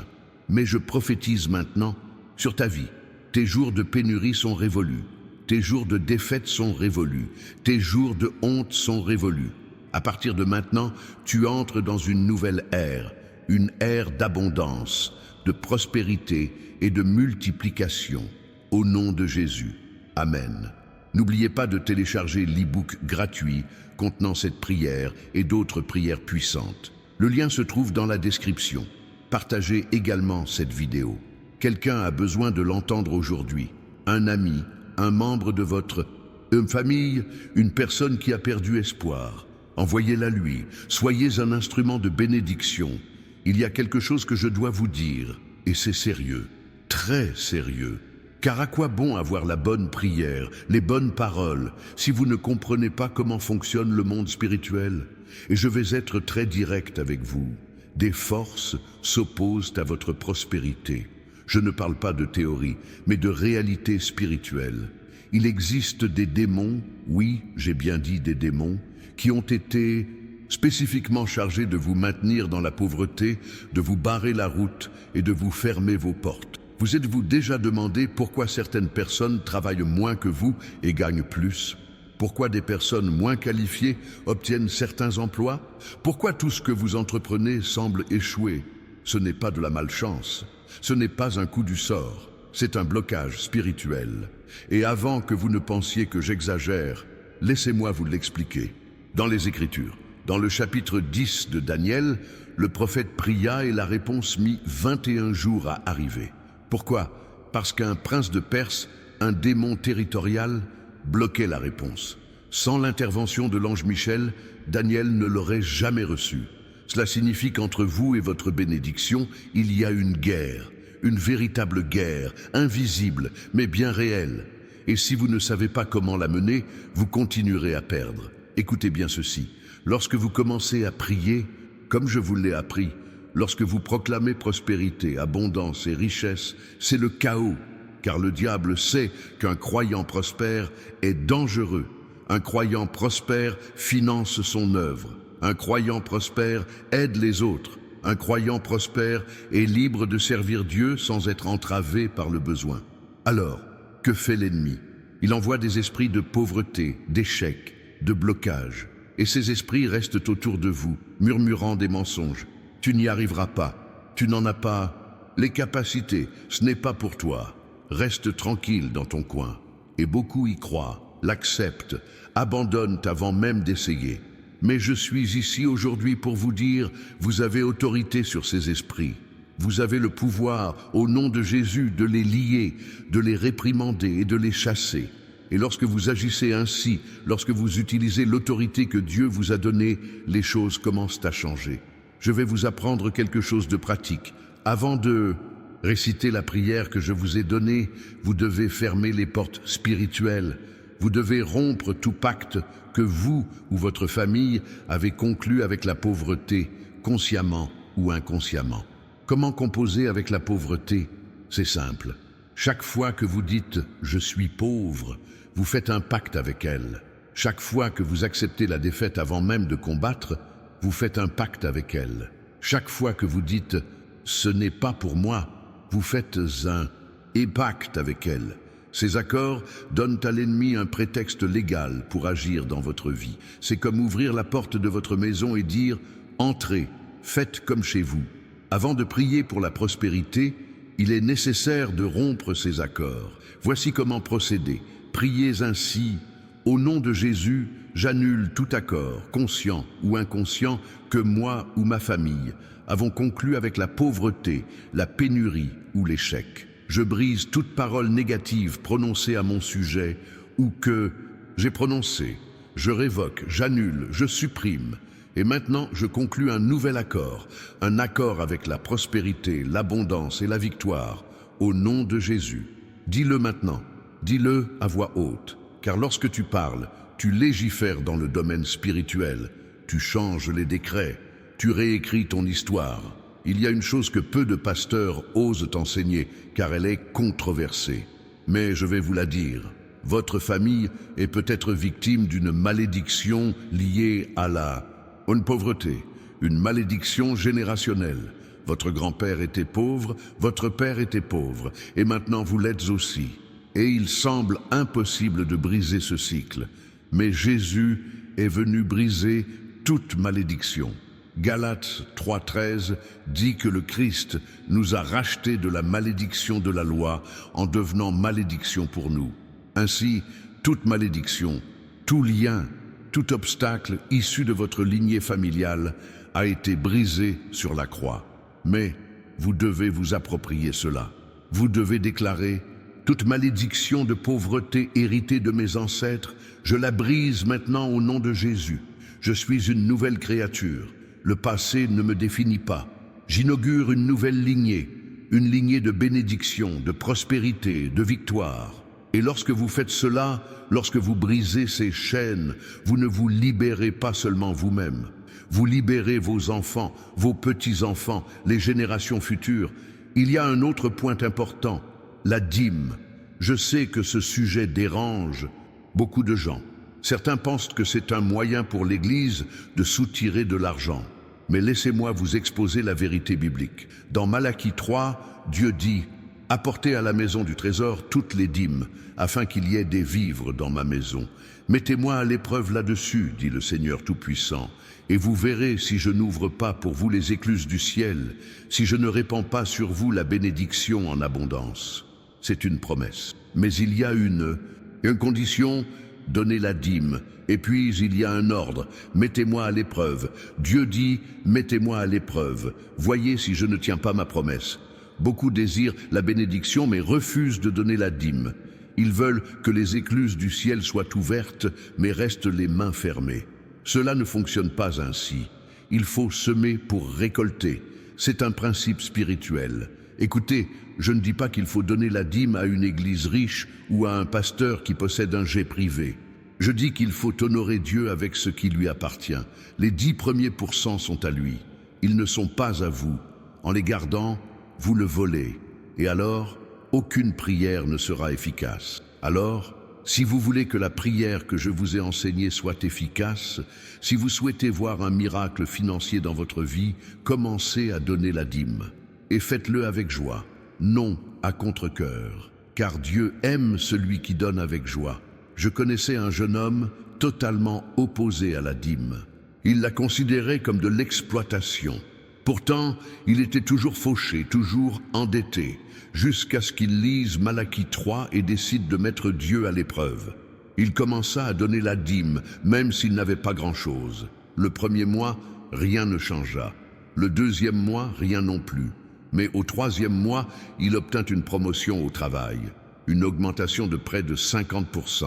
Mais je prophétise maintenant sur ta vie. Tes jours de pénurie sont révolus. Tes jours de défaite sont révolus. Tes jours de honte sont révolus. À partir de maintenant, tu entres dans une nouvelle ère, une ère d'abondance, de prospérité et de multiplication. Au nom de Jésus. Amen. N'oubliez pas de télécharger l'e-book gratuit contenant cette prière et d'autres prières puissantes. Le lien se trouve dans la description. Partagez également cette vidéo. Quelqu'un a besoin de l'entendre aujourd'hui. Un ami, un membre de votre famille, une personne qui a perdu espoir. Envoyez-la lui. Soyez un instrument de bénédiction. Il y a quelque chose que je dois vous dire, et c'est sérieux, très sérieux. Car à quoi bon avoir la bonne prière, les bonnes paroles, si vous ne comprenez pas comment fonctionne le monde spirituel? Et je vais être très direct avec vous. Des forces s'opposent à votre prospérité. Je ne parle pas de théorie, mais de réalité spirituelle. Il existe des démons, oui, j'ai bien dit des démons, qui ont été spécifiquement chargés de vous maintenir dans la pauvreté, de vous barrer la route et de vous fermer vos portes. Vous êtes-vous déjà demandé pourquoi certaines personnes travaillent moins que vous et gagnent plus? Pourquoi des personnes moins qualifiées obtiennent certains emplois? Pourquoi tout ce que vous entreprenez semble échouer? Ce n'est pas de la malchance, ce n'est pas un coup du sort, c'est un blocage spirituel. Et avant que vous ne pensiez que j'exagère, laissez-moi vous l'expliquer. Dans les Écritures, dans le chapitre 10 de Daniel, le prophète pria et la réponse mit 21 jours à arriver. Pourquoi? Parce qu'un prince de Perse, un démon territorial, bloquait la réponse. Sans l'intervention de l'ange Michel, Daniel ne l'aurait jamais reçu. Cela signifie qu'entre vous et votre bénédiction, il y a une guerre, une véritable guerre, invisible, mais bien réelle. Et si vous ne savez pas comment la mener, vous continuerez à perdre. Écoutez bien ceci, lorsque vous commencez à prier, comme je vous l'ai appris, lorsque vous proclamez prospérité, abondance et richesse, c'est le chaos, car le diable sait qu'un croyant prospère est dangereux. Un croyant prospère finance son œuvre. Un croyant prospère aide les autres. Un croyant prospère est libre de servir Dieu sans être entravé par le besoin. Alors, que fait l'ennemi? Il envoie des esprits de pauvreté, d'échec, de blocage. Et ces esprits restent autour de vous, murmurant des mensonges. Tu n'y arriveras pas, tu n'en as pas les capacités, ce n'est pas pour toi. Reste tranquille dans ton coin. Et beaucoup y croient, l'acceptent, abandonnent avant même d'essayer. Mais je suis ici aujourd'hui pour vous dire, vous avez autorité sur ces esprits. Vous avez le pouvoir, au nom de Jésus, de les lier, de les réprimander et de les chasser. Et lorsque vous agissez ainsi, lorsque vous utilisez l'autorité que Dieu vous a donnée, les choses commencent à changer. Je vais vous apprendre quelque chose de pratique. Avant de réciter la prière que je vous ai donnée, vous devez fermer les portes spirituelles. Vous devez rompre tout pacte que vous ou votre famille avez conclu avec la pauvreté, consciemment ou inconsciemment. Comment composer avec la pauvreté? C'est simple. Chaque fois que vous dites « je suis pauvre », vous faites un pacte avec elle. Chaque fois que vous acceptez la défaite avant même de combattre, vous faites un pacte avec elle. Chaque fois que vous dites « ce n'est pas pour moi », vous faites un pacte avec elle. Ces accords donnent à l'ennemi un prétexte légal pour agir dans votre vie. C'est comme ouvrir la porte de votre maison et dire « entrez, faites comme chez vous ». Avant de prier pour la prospérité, il est nécessaire de rompre ces accords. Voici comment procéder. Priez ainsi Au nom de Jésus, j'annule tout accord, conscient ou inconscient, que moi ou ma famille avons conclu avec la pauvreté, la pénurie ou l'échec. Je brise toute parole négative prononcée à mon sujet ou que j'ai prononcée. Je révoque, j'annule, je supprime. Et maintenant, je conclus un nouvel accord, un accord avec la prospérité, l'abondance et la victoire, au nom de Jésus. Dis-le maintenant, dis-le à voix haute, car lorsque tu parles, tu légifères dans le domaine spirituel, tu changes les décrets, tu réécris ton histoire. Il y a une chose que peu de pasteurs osent enseigner, car elle est controversée. Mais je vais vous la dire. Votre famille est peut-être victime d'une malédiction liée à une pauvreté, une malédiction générationnelle. Votre grand-père était pauvre, votre père était pauvre, et maintenant vous l'êtes aussi. Et il semble impossible de briser ce cycle. Mais Jésus est venu briser toute malédiction. Galates 3,13 dit que le Christ nous a rachetés de la malédiction de la loi en devenant malédiction pour nous. Ainsi, toute malédiction, tout lien, tout obstacle issu de votre lignée familiale a été brisé sur la croix. Mais vous devez vous approprier cela. Vous devez déclarer « Toute malédiction de pauvreté héritée de mes ancêtres, je la brise maintenant au nom de Jésus. Je suis une nouvelle créature. Le passé ne me définit pas. J'inaugure une nouvelle lignée, une lignée de bénédiction, de prospérité, de victoire. Et lorsque vous faites cela, lorsque vous brisez ces chaînes, vous ne vous libérez pas seulement vous-même. Vous libérez vos enfants, vos petits-enfants, les générations futures. Il y a un autre point important, la dîme. Je sais que ce sujet dérange beaucoup de gens. Certains pensent que c'est un moyen pour l'Église de soutirer de l'argent. Mais laissez-moi vous exposer la vérité biblique. Dans Malachie 3, Dieu dit « Apportez à la maison du trésor toutes les dîmes, afin qu'il y ait des vivres dans ma maison. Mettez-moi à l'épreuve là-dessus, dit le Seigneur Tout-Puissant, et vous verrez si je n'ouvre pas pour vous les écluses du ciel, si je ne répands pas sur vous la bénédiction en abondance. » C'est une promesse. Mais il y a une condition, donnez la dîme. Et puis il y a un ordre, mettez-moi à l'épreuve. Dieu dit, mettez-moi à l'épreuve. Voyez si je ne tiens pas ma promesse. Beaucoup désirent la bénédiction mais refusent de donner la dîme. Ils veulent que les écluses du ciel soient ouvertes mais restent les mains fermées. Cela ne fonctionne pas ainsi. Il faut semer pour récolter. C'est un principe spirituel. Écoutez, je ne dis pas qu'il faut donner la dîme à une église riche ou à un pasteur qui possède un jet privé. Je dis qu'il faut honorer Dieu avec ce qui lui appartient. Les 10 premiers pourcents sont à lui. Ils ne sont pas à vous. En les gardant, vous le volez. Et alors, aucune prière ne sera efficace. Alors, si vous voulez que la prière que je vous ai enseignée soit efficace, si vous souhaitez voir un miracle financier dans votre vie, commencez à donner la dîme. Et faites-le avec joie, non à contre-cœur, car Dieu aime celui qui donne avec joie. Je connaissais un jeune homme totalement opposé à la dîme. Il la considérait comme de l'exploitation. Pourtant, il était toujours fauché, toujours endetté, jusqu'à ce qu'il lise Malachie 3 et décide de mettre Dieu à l'épreuve. Il commença à donner la dîme, même s'il n'avait pas grand-chose. Le premier mois, rien ne changea. Le deuxième mois, rien non plus. Mais au troisième mois, il obtint une promotion au travail, une augmentation de près de 50%.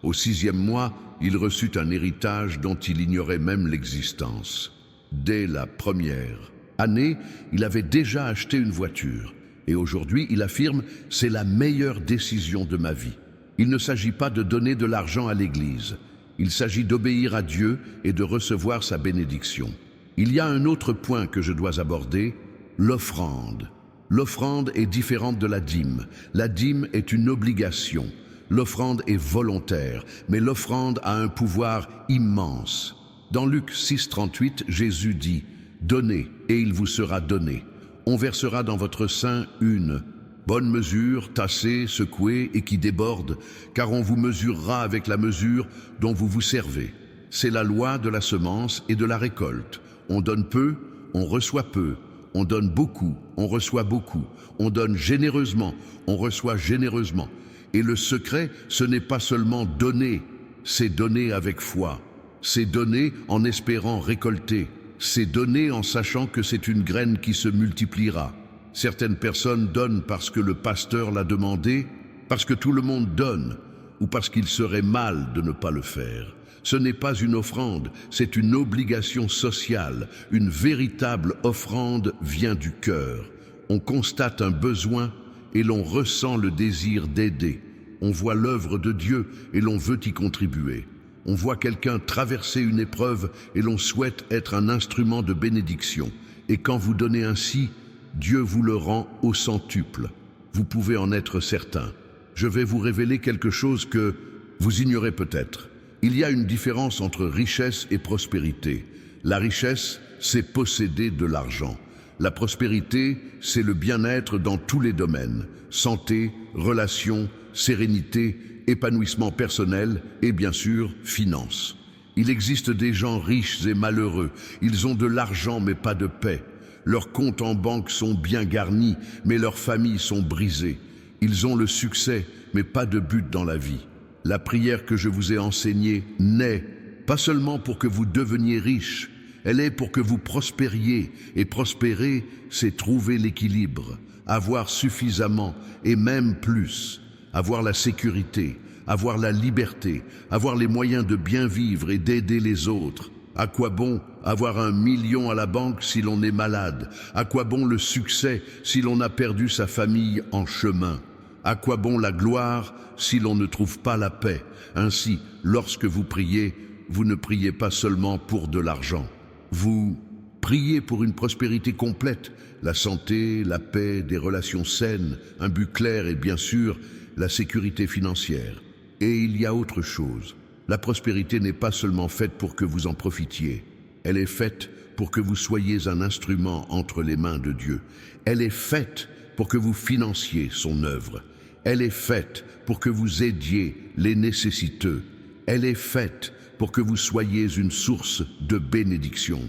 Au sixième mois, il reçut un héritage dont il ignorait même l'existence. Dès la première année, il avait déjà acheté une voiture. Et aujourd'hui, il affirme « c'est la meilleure décision de ma vie ». Il ne s'agit pas de donner de l'argent à l'Église. Il s'agit d'obéir à Dieu et de recevoir sa bénédiction. Il y a un autre point que je dois aborder, l'offrande. L'offrande est différente de la dîme. La dîme est une obligation. L'offrande est volontaire, mais l'offrande a un pouvoir immense. Dans Luc 6,38, Jésus dit « Donnez, et il vous sera donné. On versera dans votre sein une bonne mesure, tassée, secouée et qui déborde, car on vous mesurera avec la mesure dont vous vous servez. C'est la loi de la semence et de la récolte. On donne peu, on reçoit peu. On donne beaucoup, on reçoit beaucoup. On donne généreusement, on reçoit généreusement. Et le secret, ce n'est pas seulement donner, c'est donner avec foi. C'est donner en espérant récolter. C'est donner en sachant que c'est une graine qui se multipliera. Certaines personnes donnent parce que le pasteur l'a demandé, parce que tout le monde donne, ou parce qu'il serait mal de ne pas le faire. Ce n'est pas une offrande, c'est une obligation sociale. Une véritable offrande vient du cœur. On constate un besoin et l'on ressent le désir d'aider. On voit l'œuvre de Dieu et l'on veut y contribuer. On voit quelqu'un traverser une épreuve et l'on souhaite être un instrument de bénédiction. Et quand vous donnez ainsi, Dieu vous le rend au centuple. Vous pouvez en être certain. Je vais vous révéler quelque chose que vous ignorez peut-être. Il y a une différence entre richesse et prospérité. La richesse, c'est posséder de l'argent. La prospérité, c'est le bien-être dans tous les domaines. Santé, relations, sérénité, épanouissement personnel et bien sûr, finances. Il existe des gens riches et malheureux. Ils ont de l'argent mais pas de paix. Leurs comptes en banque sont bien garnis, mais leurs familles sont brisées. Ils ont le succès, mais pas de but dans la vie. La prière que je vous ai enseignée n'est pas seulement pour que vous deveniez riches, elle est pour que vous prospériez. Et prospérer, c'est trouver l'équilibre, avoir suffisamment et même plus, avoir la sécurité, avoir la liberté, avoir les moyens de bien vivre et d'aider les autres. À quoi bon avoir 1 million à la banque si l'on est malade? À quoi bon le succès si l'on a perdu sa famille en chemin? À quoi bon la gloire si l'on ne trouve pas la paix? Ainsi, lorsque vous priez, vous ne priez pas seulement pour de l'argent. Vous priez pour une prospérité complète, la santé, la paix, des relations saines, un but clair et bien sûr, la sécurité financière. Et il y a autre chose. La prospérité n'est pas seulement faite pour que vous en profitiez. Elle est faite pour que vous soyez un instrument entre les mains de Dieu. Elle est faite pour que vous financiez son œuvre. Elle est faite pour que vous aidiez les nécessiteux. Elle est faite pour que vous soyez une source de bénédiction.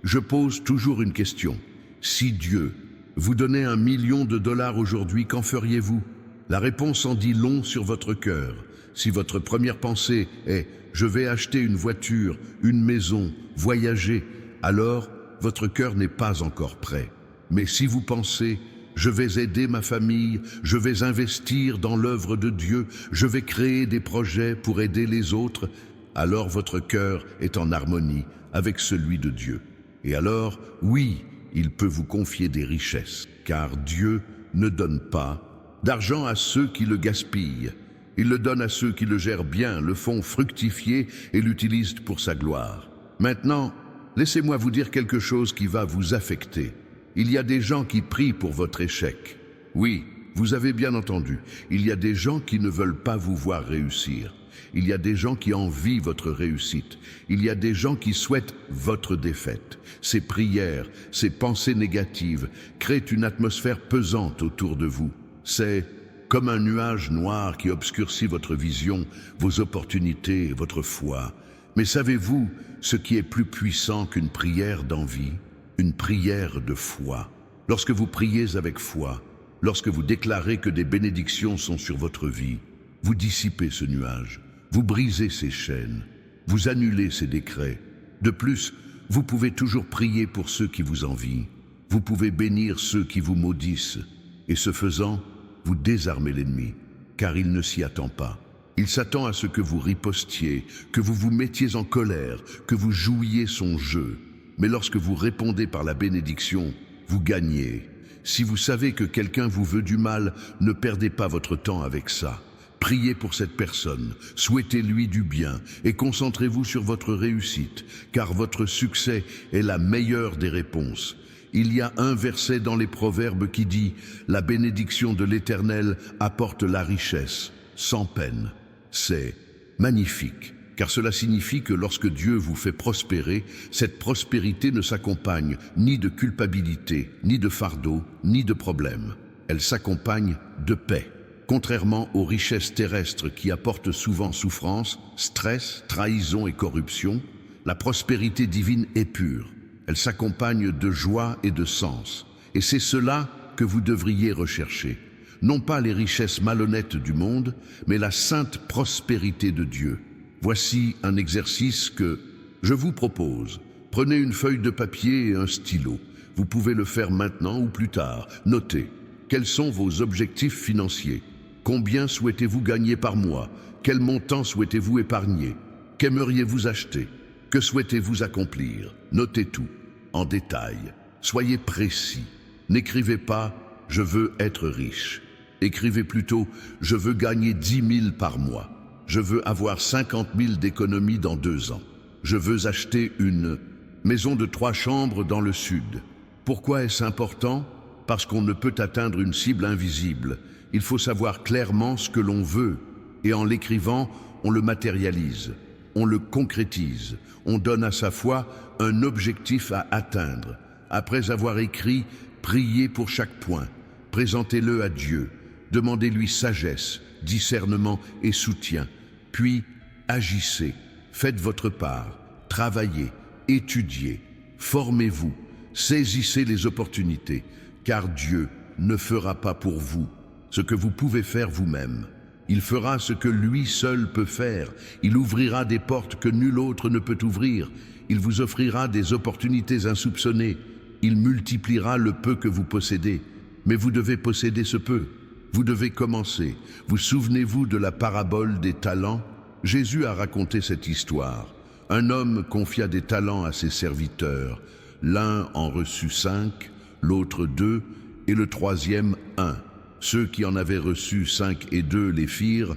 Je pose toujours une question. Si Dieu vous donnait $1 million aujourd'hui, qu'en feriez-vous? La réponse en dit long sur votre cœur. Si votre première pensée est « je vais acheter une voiture, une maison, voyager », alors votre cœur n'est pas encore prêt. Mais si vous pensez « je vais aider ma famille, je vais investir dans l'œuvre de Dieu, je vais créer des projets pour aider les autres », alors votre cœur est en harmonie avec celui de Dieu. Et alors, oui, il peut vous confier des richesses, car Dieu ne donne pas d'argent à ceux qui le gaspillent. Il le donne à ceux qui le gèrent bien, le font fructifier et l'utilisent pour sa gloire. Maintenant, laissez-moi vous dire quelque chose qui va vous affecter. Il y a des gens qui prient pour votre échec. Oui, vous avez bien entendu, il y a des gens qui ne veulent pas vous voir réussir. Il y a des gens qui envient votre réussite. Il y a des gens qui souhaitent votre défaite. Ces prières, ces pensées négatives créent une atmosphère pesante autour de vous. C'est comme un nuage noir qui obscurcit votre vision, vos opportunités et votre foi. Mais savez-vous ce qui est plus puissant qu'une prière d'envie? Une prière de foi. Lorsque vous priez avec foi, lorsque vous déclarez que des bénédictions sont sur votre vie, vous dissipez ce nuage, vous brisez ces chaînes, vous annulez ces décrets. De plus, vous pouvez toujours prier pour ceux qui vous envient. Vous pouvez bénir ceux qui vous maudissent. Et ce faisant, vous désarmez l'ennemi, car il ne s'y attend pas. Il s'attend à ce que vous ripostiez, que vous vous mettiez en colère, que vous jouiez son jeu. Mais lorsque vous répondez par la bénédiction, vous gagnez. Si vous savez que quelqu'un vous veut du mal, ne perdez pas votre temps avec ça. Priez pour cette personne, souhaitez-lui du bien et concentrez-vous sur votre réussite, car votre succès est la meilleure des réponses. Il y a un verset dans les Proverbes qui dit « La bénédiction de l'Éternel apporte la richesse, sans peine ». C'est magnifique, car cela signifie que lorsque Dieu vous fait prospérer, cette prospérité ne s'accompagne ni de culpabilité, ni de fardeau, ni de problème. Elle s'accompagne de paix. Contrairement aux richesses terrestres qui apportent souvent souffrance, stress, trahison et corruption, la prospérité divine est pure. Elle s'accompagne de joie et de sens. Et c'est cela que vous devriez rechercher. Non pas les richesses malhonnêtes du monde, mais la sainte prospérité de Dieu. Voici un exercice que je vous propose. Prenez une feuille de papier et un stylo. Vous pouvez le faire maintenant ou plus tard. Notez. Quels sont vos objectifs financiers? Combien souhaitez-vous gagner par mois? Quel montant souhaitez-vous épargner? Qu'aimeriez-vous acheter? Que souhaitez-vous accomplir? Notez tout, en détail. Soyez précis. N'écrivez pas « je veux être riche ». Écrivez plutôt « je veux gagner 10 000 par mois ». Je veux avoir 50 000 d'économies dans 2 ans. Je veux acheter une maison de 3 chambres dans le sud. Pourquoi est-ce important? Parce qu'on ne peut atteindre une cible invisible. Il faut savoir clairement ce que l'on veut. Et en l'écrivant, on le matérialise, on le concrétise. On donne à sa foi un objectif à atteindre. Après avoir écrit, priez pour chaque point. Présentez-le à Dieu. Demandez-lui sagesse, discernement et soutien. Puis, agissez. Faites votre part. Travaillez. Étudiez. Formez-vous. Saisissez les opportunités. Car Dieu ne fera pas pour vous ce que vous pouvez faire vous-même. Il fera ce que lui seul peut faire. Il ouvrira des portes que nul autre ne peut ouvrir. Il vous offrira des opportunités insoupçonnées. Il multipliera le peu que vous possédez. Mais vous devez posséder ce peu. Vous devez commencer. Vous souvenez-vous de la parabole des talents? Jésus a raconté cette histoire. Un homme confia des talents à ses serviteurs. L'un en reçut 5, l'autre 2, et le troisième 1. Ceux qui en avaient reçu 5 et 2 les firent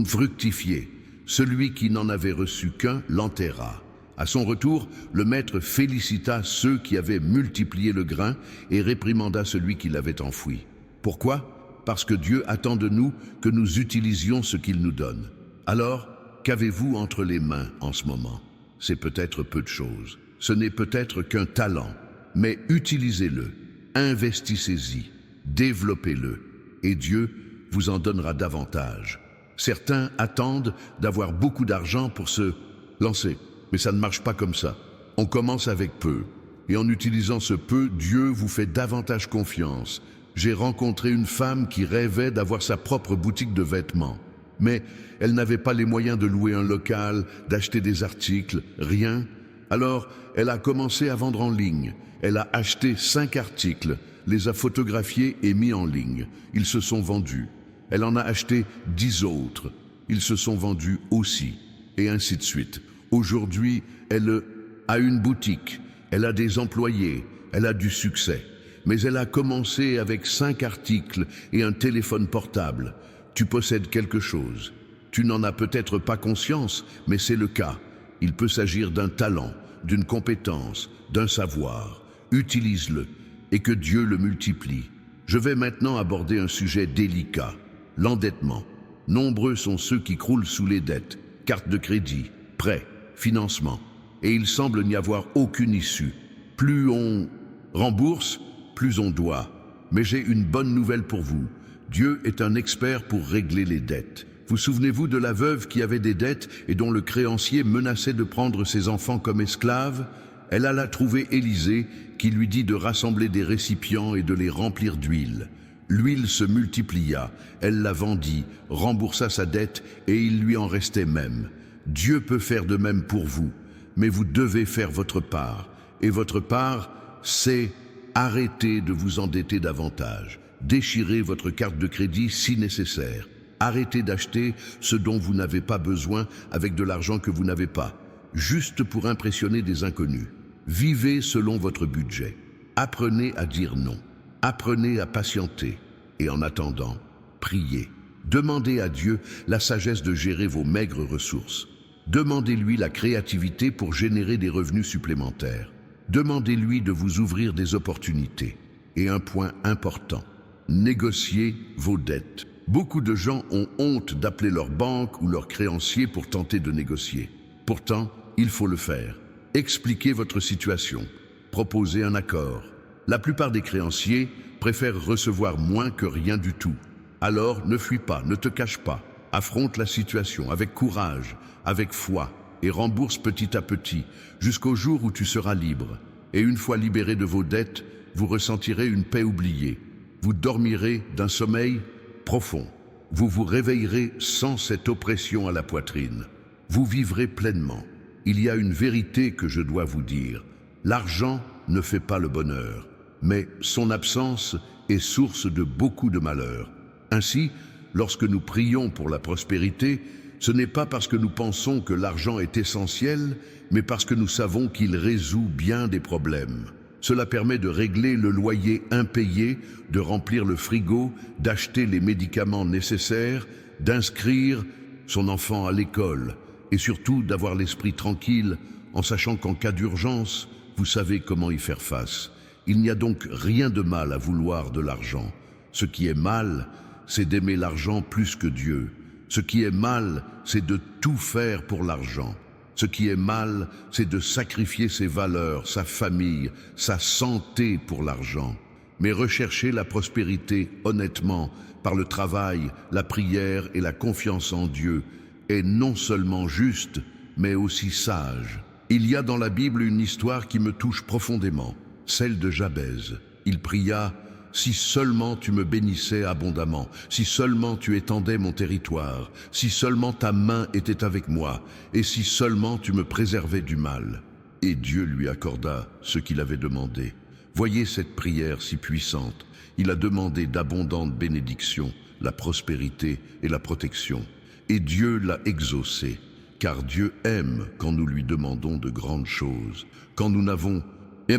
fructifier. Celui qui n'en avait reçu qu'un l'enterra. À son retour, le maître félicita ceux qui avaient multiplié le grain et réprimanda celui qui l'avait enfoui. Pourquoi? Parce que Dieu attend de nous que nous utilisions ce qu'il nous donne. Alors, qu'avez-vous entre les mains en ce moment? C'est peut-être peu de choses. Ce n'est peut-être qu'un talent, mais utilisez-le, investissez-y, développez-le. Et Dieu vous en donnera davantage. Certains attendent d'avoir beaucoup d'argent pour se lancer, mais ça ne marche pas comme ça. On commence avec peu, et en utilisant ce peu, Dieu vous fait davantage confiance. J'ai rencontré une femme qui rêvait d'avoir sa propre boutique de vêtements, mais elle n'avait pas les moyens de louer un local, d'acheter des articles, rien. Alors, elle a commencé à vendre en ligne. Elle a acheté 5 articles, les a photographiés et mis en ligne. Ils se sont vendus. Elle en a acheté 10 autres. Ils se sont vendus aussi. Et ainsi de suite. Aujourd'hui, elle a une boutique. Elle a des employés. Elle a du succès. Mais elle a commencé avec 5 articles et un téléphone portable. Tu possèdes quelque chose. Tu n'en as peut-être pas conscience, mais c'est le cas. Il peut s'agir d'un talent, d'une compétence, d'un savoir. Utilise-le. Et que Dieu le multiplie. Je vais maintenant aborder un sujet délicat, l'endettement. Nombreux sont ceux qui croulent sous les dettes, cartes de crédit, prêts, financements, et il semble n'y avoir aucune issue. Plus on rembourse, plus on doit. Mais j'ai une bonne nouvelle pour vous. Dieu est un expert pour régler les dettes. Vous souvenez-vous de la veuve qui avait des dettes et dont le créancier menaçait de prendre ses enfants comme esclaves? Elle alla trouver Élisée, qui lui dit de rassembler des récipients et de les remplir d'huile. L'huile se multiplia, elle la vendit, remboursa sa dette et il lui en restait même. Dieu peut faire de même pour vous, mais vous devez faire votre part. Et votre part, c'est arrêter de vous endetter davantage. Déchirez votre carte de crédit si nécessaire. Arrêtez d'acheter ce dont vous n'avez pas besoin avec de l'argent que vous n'avez pas, juste pour impressionner des inconnus. Vivez selon votre budget. Apprenez à dire non. Apprenez à patienter. Et en attendant, priez. Demandez à Dieu la sagesse de gérer vos maigres ressources. Demandez-lui la créativité pour générer des revenus supplémentaires. Demandez-lui de vous ouvrir des opportunités. Et un point important, négociez vos dettes. Beaucoup de gens ont honte d'appeler leur banque ou leur créancier pour tenter de négocier. Pourtant, il faut le faire. Expliquez votre situation. Proposez un accord. La plupart des créanciers préfèrent recevoir moins que rien du tout. Alors, ne fuis pas, ne te cache pas. Affronte la situation avec courage, avec foi, et rembourse petit à petit, jusqu'au jour où tu seras libre. Et une fois libéré de vos dettes, vous ressentirez une paix oubliée. Vous dormirez d'un sommeil profond. Vous vous réveillerez sans cette oppression à la poitrine. vous vivrez pleinement. Il y a une vérité que je dois vous dire. L'argent ne fait pas le bonheur, mais son absence est source de beaucoup de malheur. Ainsi, lorsque nous prions pour la prospérité, ce n'est pas parce que nous pensons que l'argent est essentiel, mais parce que nous savons qu'il résout bien des problèmes. Cela permet de régler le loyer impayé, de remplir le frigo, d'acheter les médicaments nécessaires, d'inscrire son enfant à l'école et surtout d'avoir l'esprit tranquille en sachant qu'en cas d'urgence, vous savez comment y faire face. Il n'y a donc rien de mal à vouloir de l'argent. Ce qui est mal, c'est d'aimer l'argent plus que Dieu. Ce qui est mal, c'est de tout faire pour l'argent. Ce qui est mal, c'est de sacrifier ses valeurs, sa famille, sa santé pour l'argent. Mais rechercher la prospérité honnêtement, par le travail, la prière et la confiance en Dieu, est non seulement juste, mais aussi sage. Il y a dans la Bible une histoire qui me touche profondément, celle de Jabez. Il pria: si seulement tu me bénissais abondamment, si seulement tu étendais mon territoire, si seulement ta main était avec moi, et si seulement tu me préservais du mal. Et Dieu lui accorda ce qu'il avait demandé. Voyez cette prière si puissante. Il a demandé d'abondantes bénédictions, la prospérité et la protection. Et Dieu l'a exaucé, car Dieu aime quand nous lui demandons de grandes choses, quand nous n'avons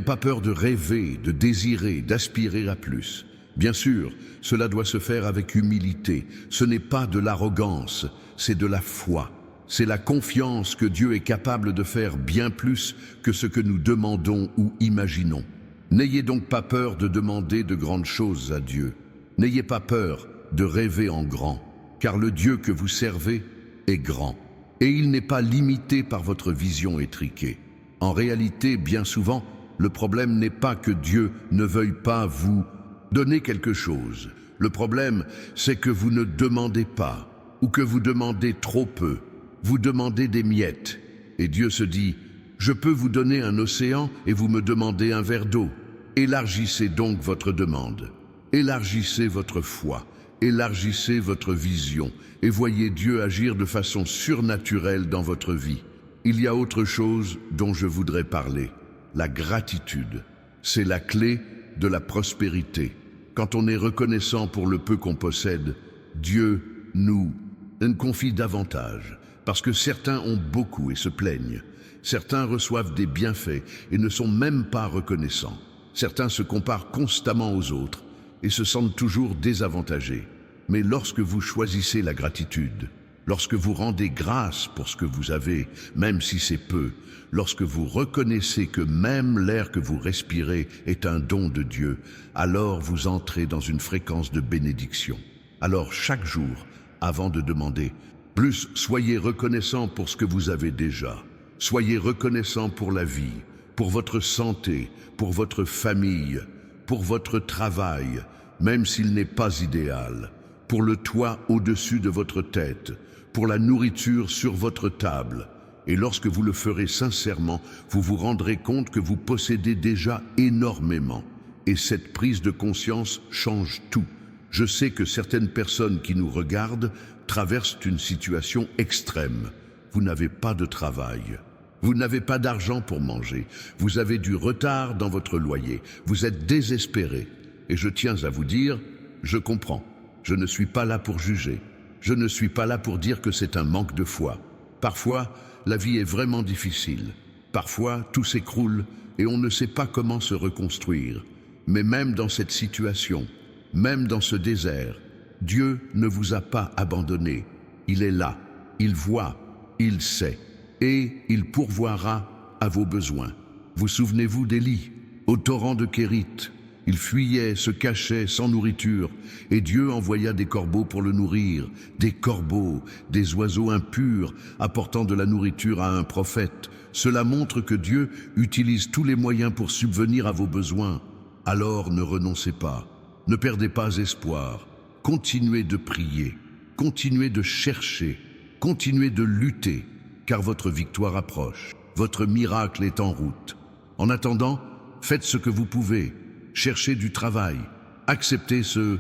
pas peur de rêver, de désirer, d'aspirer à plus. Bien sûr, cela doit se faire avec humilité. Ce n'est pas de l'arrogance, c'est de la foi. C'est la confiance que Dieu est capable de faire bien plus que ce que nous demandons ou imaginons. N'ayez donc pas peur de demander de grandes choses à Dieu. N'ayez pas peur de rêver en grand, car le Dieu que vous servez est grand. Et il n'est pas limité par votre vision étriquée. En réalité, bien souvent, le problème n'est pas que Dieu ne veuille pas vous donner quelque chose. Le problème, c'est que vous ne demandez pas, ou que vous demandez trop peu. Vous demandez des miettes. Et Dieu se dit: je peux vous donner un océan et vous me demandez un verre d'eau. Élargissez donc votre demande. Élargissez votre foi. Élargissez votre vision et voyez Dieu agir de façon surnaturelle dans votre vie. Il y a autre chose dont je voudrais parler. La gratitude, c'est la clé de la prospérité. Quand on est reconnaissant pour le peu qu'on possède, Dieu nous confie davantage. Parce que certains ont beaucoup et se plaignent. Certains reçoivent des bienfaits et ne sont même pas reconnaissants. Certains se comparent constamment aux autres et se sentent toujours désavantagés. Mais lorsque vous choisissez la gratitude, lorsque vous rendez grâce pour ce que vous avez, même si c'est peu, lorsque vous reconnaissez que même l'air que vous respirez est un don de Dieu, alors vous entrez dans une fréquence de bénédiction. Alors chaque jour, avant de demander plus, soyez reconnaissant pour ce que vous avez déjà. Soyez reconnaissant pour la vie, pour votre santé, pour votre famille, pour votre travail, même s'il n'est pas idéal, pour le toit au-dessus de votre tête, pour la nourriture sur votre table. Et lorsque vous le ferez sincèrement, vous vous rendrez compte que vous possédez déjà énormément. Et cette prise de conscience change tout. Je sais que certaines personnes qui nous regardent traversent une situation extrême. Vous n'avez pas de travail. Vous n'avez pas d'argent pour manger. Vous avez du retard dans votre loyer. Vous êtes désespéré. Et je tiens à vous dire, je comprends. Je ne suis pas là pour juger. Je ne suis pas là pour dire que c'est un manque de foi. Parfois, la vie est vraiment difficile. Parfois, tout s'écroule et on ne sait pas comment se reconstruire. Mais même dans cette situation, même dans ce désert, Dieu ne vous a pas abandonné. Il est là, il voit, il sait, et il pourvoira à vos besoins. Vous souvenez-vous d'Élie, au torrent de Kérit? Il fuyait, se cachait sans nourriture, et Dieu envoya des corbeaux pour le nourrir, des corbeaux, des oiseaux impurs, apportant de la nourriture à un prophète. Cela montre que Dieu utilise tous les moyens pour subvenir à vos besoins. Alors ne renoncez pas, ne perdez pas espoir, continuez de prier, continuez de chercher, continuez de lutter, car votre victoire approche, votre miracle est en route. En attendant, faites ce que vous pouvez. Cherchez du travail, acceptez ce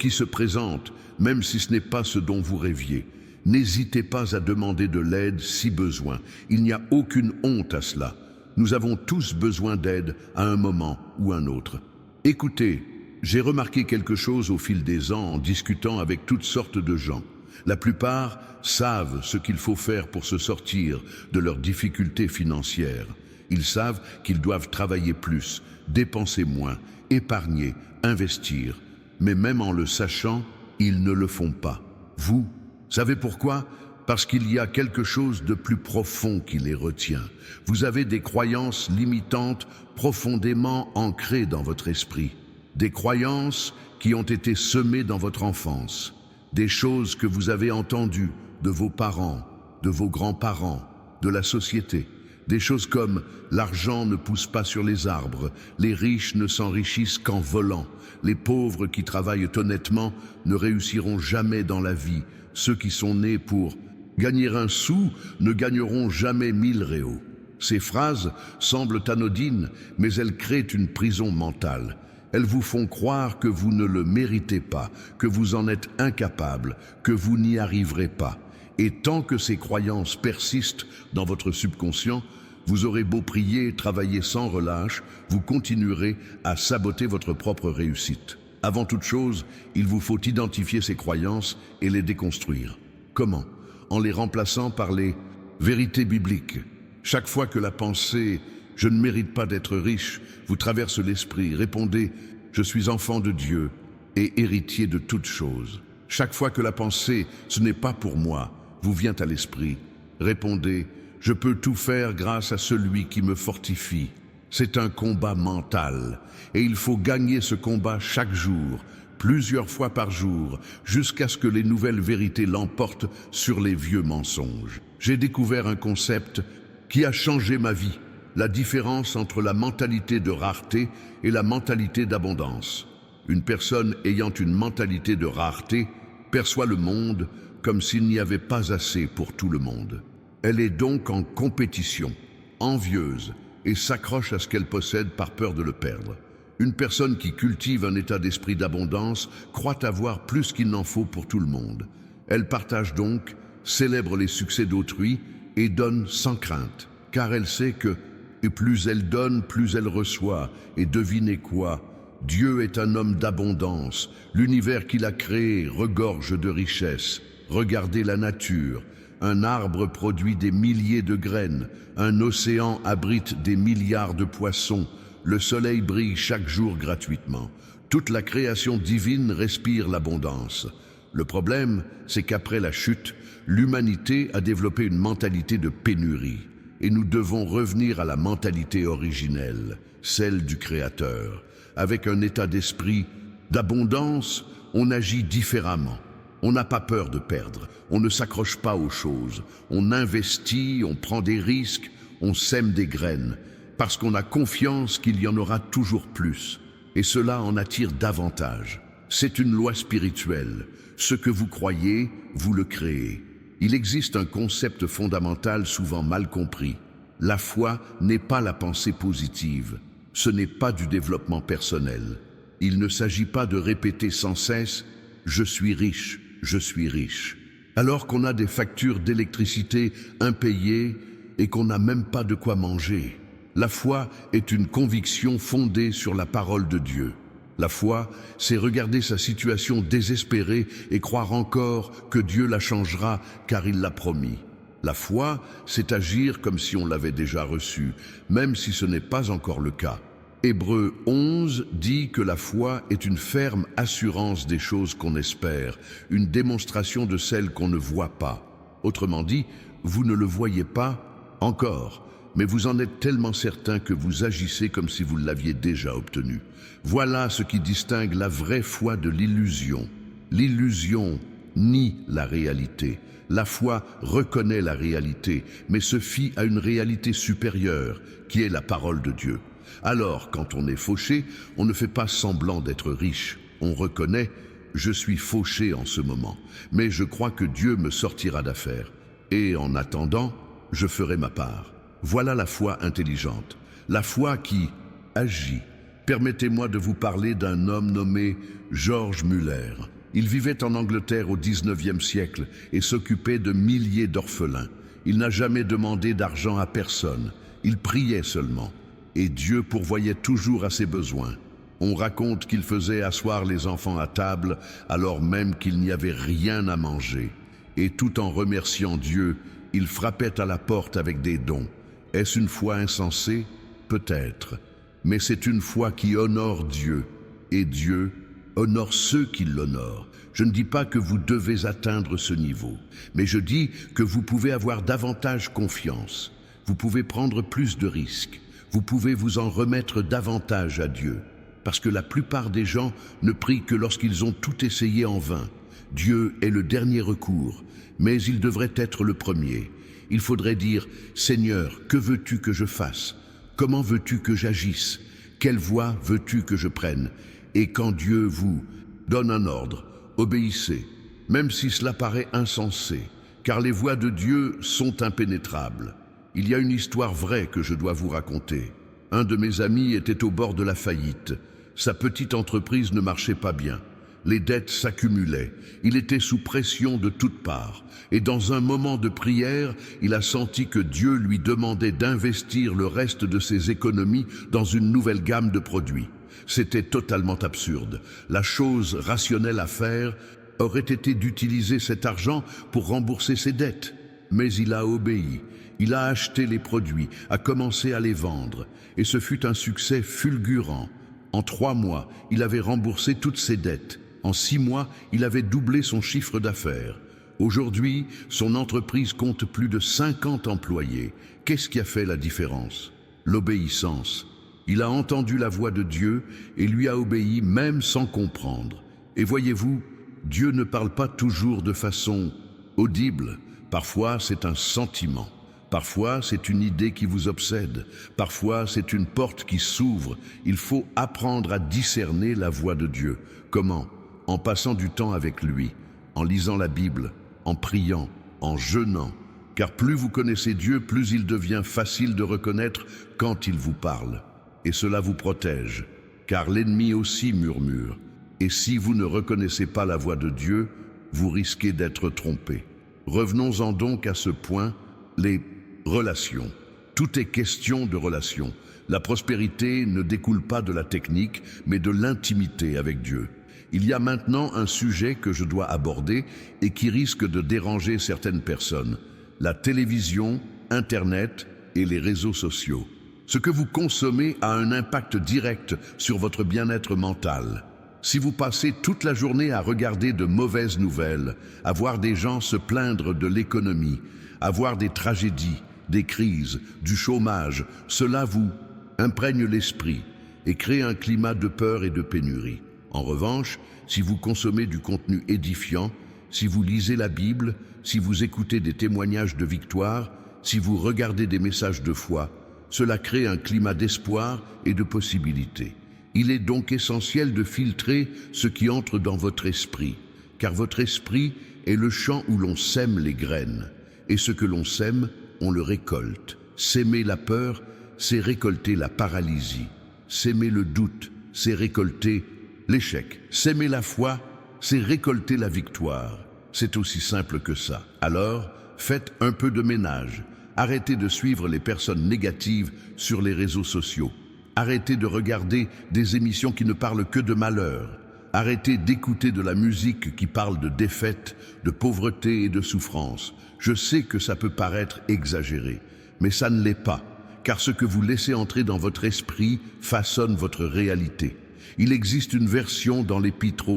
qui se présente, même si ce n'est pas ce dont vous rêviez. N'hésitez pas à demander de l'aide si besoin. Il n'y a aucune honte à cela. Nous avons tous besoin d'aide à un moment ou un autre. Écoutez, j'ai remarqué quelque chose au fil des ans en discutant avec toutes sortes de gens. La plupart savent ce qu'il faut faire pour se sortir de leurs difficultés financières. Ils savent qu'ils doivent travailler plus, dépenser moins, épargner, investir. Mais même en le sachant, ils ne le font pas. Vous, savez pourquoi ? Parce qu'il y a quelque chose de plus profond qui les retient. Vous avez des croyances limitantes profondément ancrées dans votre esprit. Des croyances qui ont été semées dans votre enfance. Des choses que vous avez entendues de vos parents, de vos grands-parents, de la société. Des choses comme « l'argent ne pousse pas sur les arbres »,« les riches ne s'enrichissent qu'en volant »,« les pauvres qui travaillent honnêtement ne réussiront jamais dans la vie », ceux qui sont nés pour gagner un sou ne gagneront jamais 1000 réaux. Ces phrases semblent anodines, mais elles créent une prison mentale. Elles vous font croire que vous ne le méritez pas, que vous en êtes incapable, que vous n'y arriverez pas. Et tant que ces croyances persistent dans votre subconscient, vous aurez beau prier, travailler sans relâche, vous continuerez à saboter votre propre réussite. Avant toute chose, il vous faut identifier ces croyances et les déconstruire. Comment ? En les remplaçant par les vérités bibliques. Chaque fois que la pensée « je ne mérite pas d'être riche » vous traverse l'esprit, répondez « je suis enfant de Dieu et héritier de toutes choses ». Chaque fois que la pensée « ce n'est pas pour moi » vous vient à l'esprit, répondez « je peux tout faire grâce à celui qui me fortifie ». C'est un combat mental et il faut gagner ce combat chaque jour, plusieurs fois par jour, jusqu'à ce que les nouvelles vérités l'emportent sur les vieux mensonges. J'ai découvert un concept qui a changé ma vie, la différence entre la mentalité de rareté et la mentalité d'abondance. Une personne ayant une mentalité de rareté perçoit le monde comme s'il n'y avait pas assez pour tout le monde. Elle est donc en compétition, envieuse, et s'accroche à ce qu'elle possède par peur de le perdre. Une personne qui cultive un état d'esprit d'abondance croit avoir plus qu'il n'en faut pour tout le monde. Elle partage donc, célèbre les succès d'autrui et donne sans crainte, car elle sait que et plus elle donne, plus elle reçoit. Et devinez quoi ? Dieu est un homme d'abondance. L'univers qu'il a créé regorge de richesses. Regardez la nature. Un arbre produit des milliers de graines. Un océan abrite des milliards de poissons. Le soleil brille chaque jour gratuitement. Toute la création divine respire l'abondance. Le problème, c'est qu'après la chute, l'humanité a développé une mentalité de pénurie. Et nous devons revenir à la mentalité originelle, celle du Créateur. Avec un état d'esprit d'abondance, on agit différemment. On n'a pas peur de perdre, on ne s'accroche pas aux choses. On investit, on prend des risques, on sème des graines, parce qu'on a confiance qu'il y en aura toujours plus. Et cela en attire davantage. C'est une loi spirituelle. Ce que vous croyez, vous le créez. Il existe un concept fondamental souvent mal compris. La foi n'est pas la pensée positive. Ce n'est pas du développement personnel. Il ne s'agit pas de répéter sans cesse « je suis riche, je suis riche », alors qu'on a des factures d'électricité impayées et qu'on n'a même pas de quoi manger. La foi est une conviction fondée sur la parole de Dieu. La foi, c'est regarder sa situation désespérée et croire encore que Dieu la changera car il l'a promis. La foi, c'est agir comme si on l'avait déjà reçu, même si ce n'est pas encore le cas. Hébreux 11 dit que la foi est une ferme assurance des choses qu'on espère, une démonstration de celles qu'on ne voit pas. Autrement dit, vous ne le voyez pas encore, mais vous en êtes tellement certain que vous agissez comme si vous l'aviez déjà obtenu. Voilà ce qui distingue la vraie foi de l'illusion. L'illusion nie la réalité. La foi reconnaît la réalité, mais se fie à une réalité supérieure, qui est la parole de Dieu. Alors, quand on est fauché, on ne fait pas semblant d'être riche. On reconnaît « je suis fauché en ce moment, mais je crois que Dieu me sortira d'affaire. Et en attendant, je ferai ma part ». Voilà la foi intelligente, la foi qui agit. Permettez-moi de vous parler d'un homme nommé George Muller. Il vivait en Angleterre au XIXe siècle et s'occupait de milliers d'orphelins. Il n'a jamais demandé d'argent à personne. Il priait seulement. Et Dieu pourvoyait toujours à ses besoins. On raconte qu'il faisait asseoir les enfants à table alors même qu'il n'y avait rien à manger. Et tout en remerciant Dieu, il frappait à la porte avec des dons. Est-ce une foi insensée? Peut-être. Mais c'est une foi qui honore Dieu. Et Dieu honore ceux qui l'honorent. Je ne dis pas que vous devez atteindre ce niveau, mais je dis que vous pouvez avoir davantage confiance. Vous pouvez prendre plus de risques. Vous pouvez vous en remettre davantage à Dieu. Parce que la plupart des gens ne prient que lorsqu'ils ont tout essayé en vain. Dieu est le dernier recours, mais il devrait être le premier. Il faudrait dire, Seigneur, que veux-tu que je fasse? Comment veux-tu que j'agisse? Quelle voie veux-tu que je prenne? Et quand Dieu vous donne un ordre, obéissez, même si cela paraît insensé, car les voies de Dieu sont impénétrables. Il y a une histoire vraie que je dois vous raconter. Un de mes amis était au bord de la faillite. Sa petite entreprise ne marchait pas bien. Les dettes s'accumulaient. Il était sous pression de toutes parts. Et dans un moment de prière, il a senti que Dieu lui demandait d'investir le reste de ses économies dans une nouvelle gamme de produits. C'était totalement absurde. La chose rationnelle à faire aurait été d'utiliser cet argent pour rembourser ses dettes. Mais il a obéi. Il a acheté les produits, a commencé à les vendre, et ce fut un succès fulgurant. En 3 mois, il avait remboursé toutes ses dettes. En 6 mois, il avait doublé son chiffre d'affaires. Aujourd'hui, son entreprise compte plus de 50 employés. Qu'est-ce qui a fait la différence? L'obéissance. Il a entendu la voix de Dieu et lui a obéi même sans comprendre. Et voyez-vous, Dieu ne parle pas toujours de façon audible. Parfois, c'est un sentiment. Parfois, c'est une idée qui vous obsède. Parfois, c'est une porte qui s'ouvre. Il faut apprendre à discerner la voix de Dieu. Comment? En passant du temps avec lui, en lisant la Bible, en priant, en jeûnant. Car plus vous connaissez Dieu, plus il devient facile de reconnaître quand il vous parle. Et cela vous protège, car l'ennemi aussi murmure. Et si vous ne reconnaissez pas la voix de Dieu, vous risquez d'être trompé. Revenons-en donc à ce point, les relations. Tout est question de relations. La prospérité ne découle pas de la technique, mais de l'intimité avec Dieu. Il y a maintenant un sujet que je dois aborder et qui risque de déranger certaines personnes. La télévision, Internet et les réseaux sociaux. Ce que vous consommez a un impact direct sur votre bien-être mental. Si vous passez toute la journée à regarder de mauvaises nouvelles, à voir des gens se plaindre de l'économie, à voir des tragédies, des crises, du chômage, cela vous imprègne l'esprit et crée un climat de peur et de pénurie. En revanche, si vous consommez du contenu édifiant, si vous lisez la Bible, si vous écoutez des témoignages de victoire, si vous regardez des messages de foi, cela crée un climat d'espoir et de possibilités. Il est donc essentiel de filtrer ce qui entre dans votre esprit, car votre esprit est le champ où l'on sème les graines. Et ce que l'on sème, on le récolte. S'aimer la peur, c'est récolter la paralysie. S'aimer le doute, c'est récolter l'échec. S'aimer la foi, c'est récolter la victoire. C'est aussi simple que ça. Alors, faites un peu de ménage. Arrêtez de suivre les personnes négatives sur les réseaux sociaux. Arrêtez de regarder des émissions qui ne parlent que de malheur. Arrêtez d'écouter de la musique qui parle de défaite, de pauvreté et de souffrance. Je sais que ça peut paraître exagéré, mais ça ne l'est pas, car ce que vous laissez entrer dans votre esprit façonne votre réalité. Il existe une version dans l'Épître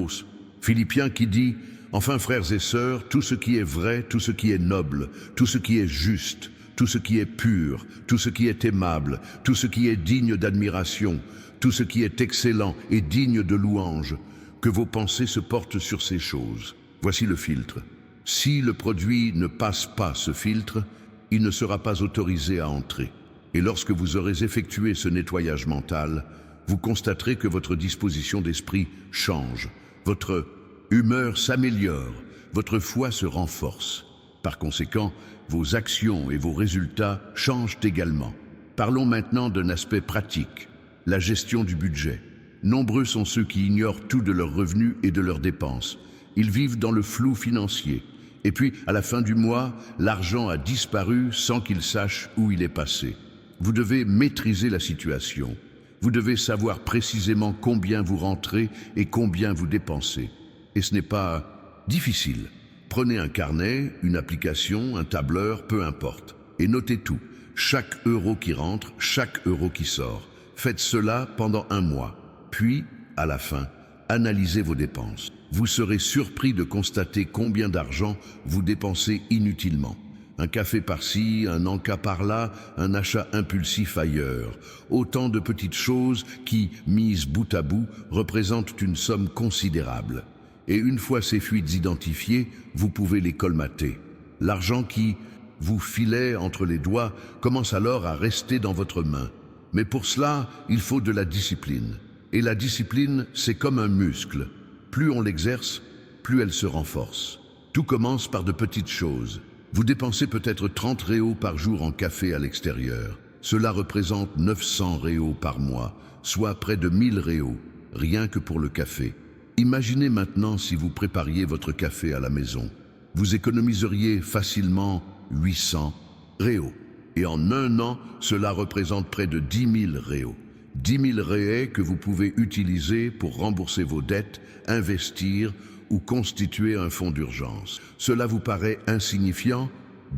Philippiens qui dit « Enfin, frères et sœurs, tout ce qui est vrai, tout ce qui est noble, tout ce qui est juste, tout ce qui est pur, tout ce qui est aimable, tout ce qui est digne d'admiration, tout ce qui est excellent et digne de louange, que vos pensées se portent sur ces choses. » Voici le filtre. Si le produit ne passe pas ce filtre, il ne sera pas autorisé à entrer. Et lorsque vous aurez effectué ce nettoyage mental, vous constaterez que votre disposition d'esprit change, votre humeur s'améliore, votre foi se renforce. Par conséquent, vos actions et vos résultats changent également. Parlons maintenant d'un aspect pratique, la gestion du budget. Nombreux sont ceux qui ignorent tout de leurs revenus et de leurs dépenses. Ils vivent dans le flou financier. Et puis, à la fin du mois, l'argent a disparu sans qu'ils sachent où il est passé. Vous devez maîtriser la situation. Vous devez savoir précisément combien vous rentrez et combien vous dépensez. Et ce n'est pas difficile. Prenez un carnet, une application, un tableur, peu importe. Et notez tout. Chaque euro qui rentre, chaque euro qui sort. Faites cela pendant un mois. Puis, à la fin, analysez vos dépenses. Vous serez surpris de constater combien d'argent vous dépensez inutilement. Un café par-ci, un encas par-là, un achat impulsif ailleurs. Autant de petites choses qui, mises bout à bout, représentent une somme considérable. Et une fois ces fuites identifiées, vous pouvez les colmater. L'argent qui vous filait entre les doigts commence alors à rester dans votre main. Mais pour cela, il faut de la discipline. Et la discipline, c'est comme un muscle. Plus on l'exerce, plus elle se renforce. Tout commence par de petites choses. Vous dépensez peut-être 30 réaux par jour en café à l'extérieur. Cela représente 900 réaux par mois, soit près de 1000 réaux, rien que pour le café. Imaginez maintenant si vous prépariez votre café à la maison. Vous économiseriez facilement 800 réaux. Et en un an, cela représente près de 10 000 réaux. 10 000 réaux que vous pouvez utiliser pour rembourser vos dettes, investir ou constituer un fonds d'urgence. Cela vous paraît insignifiant?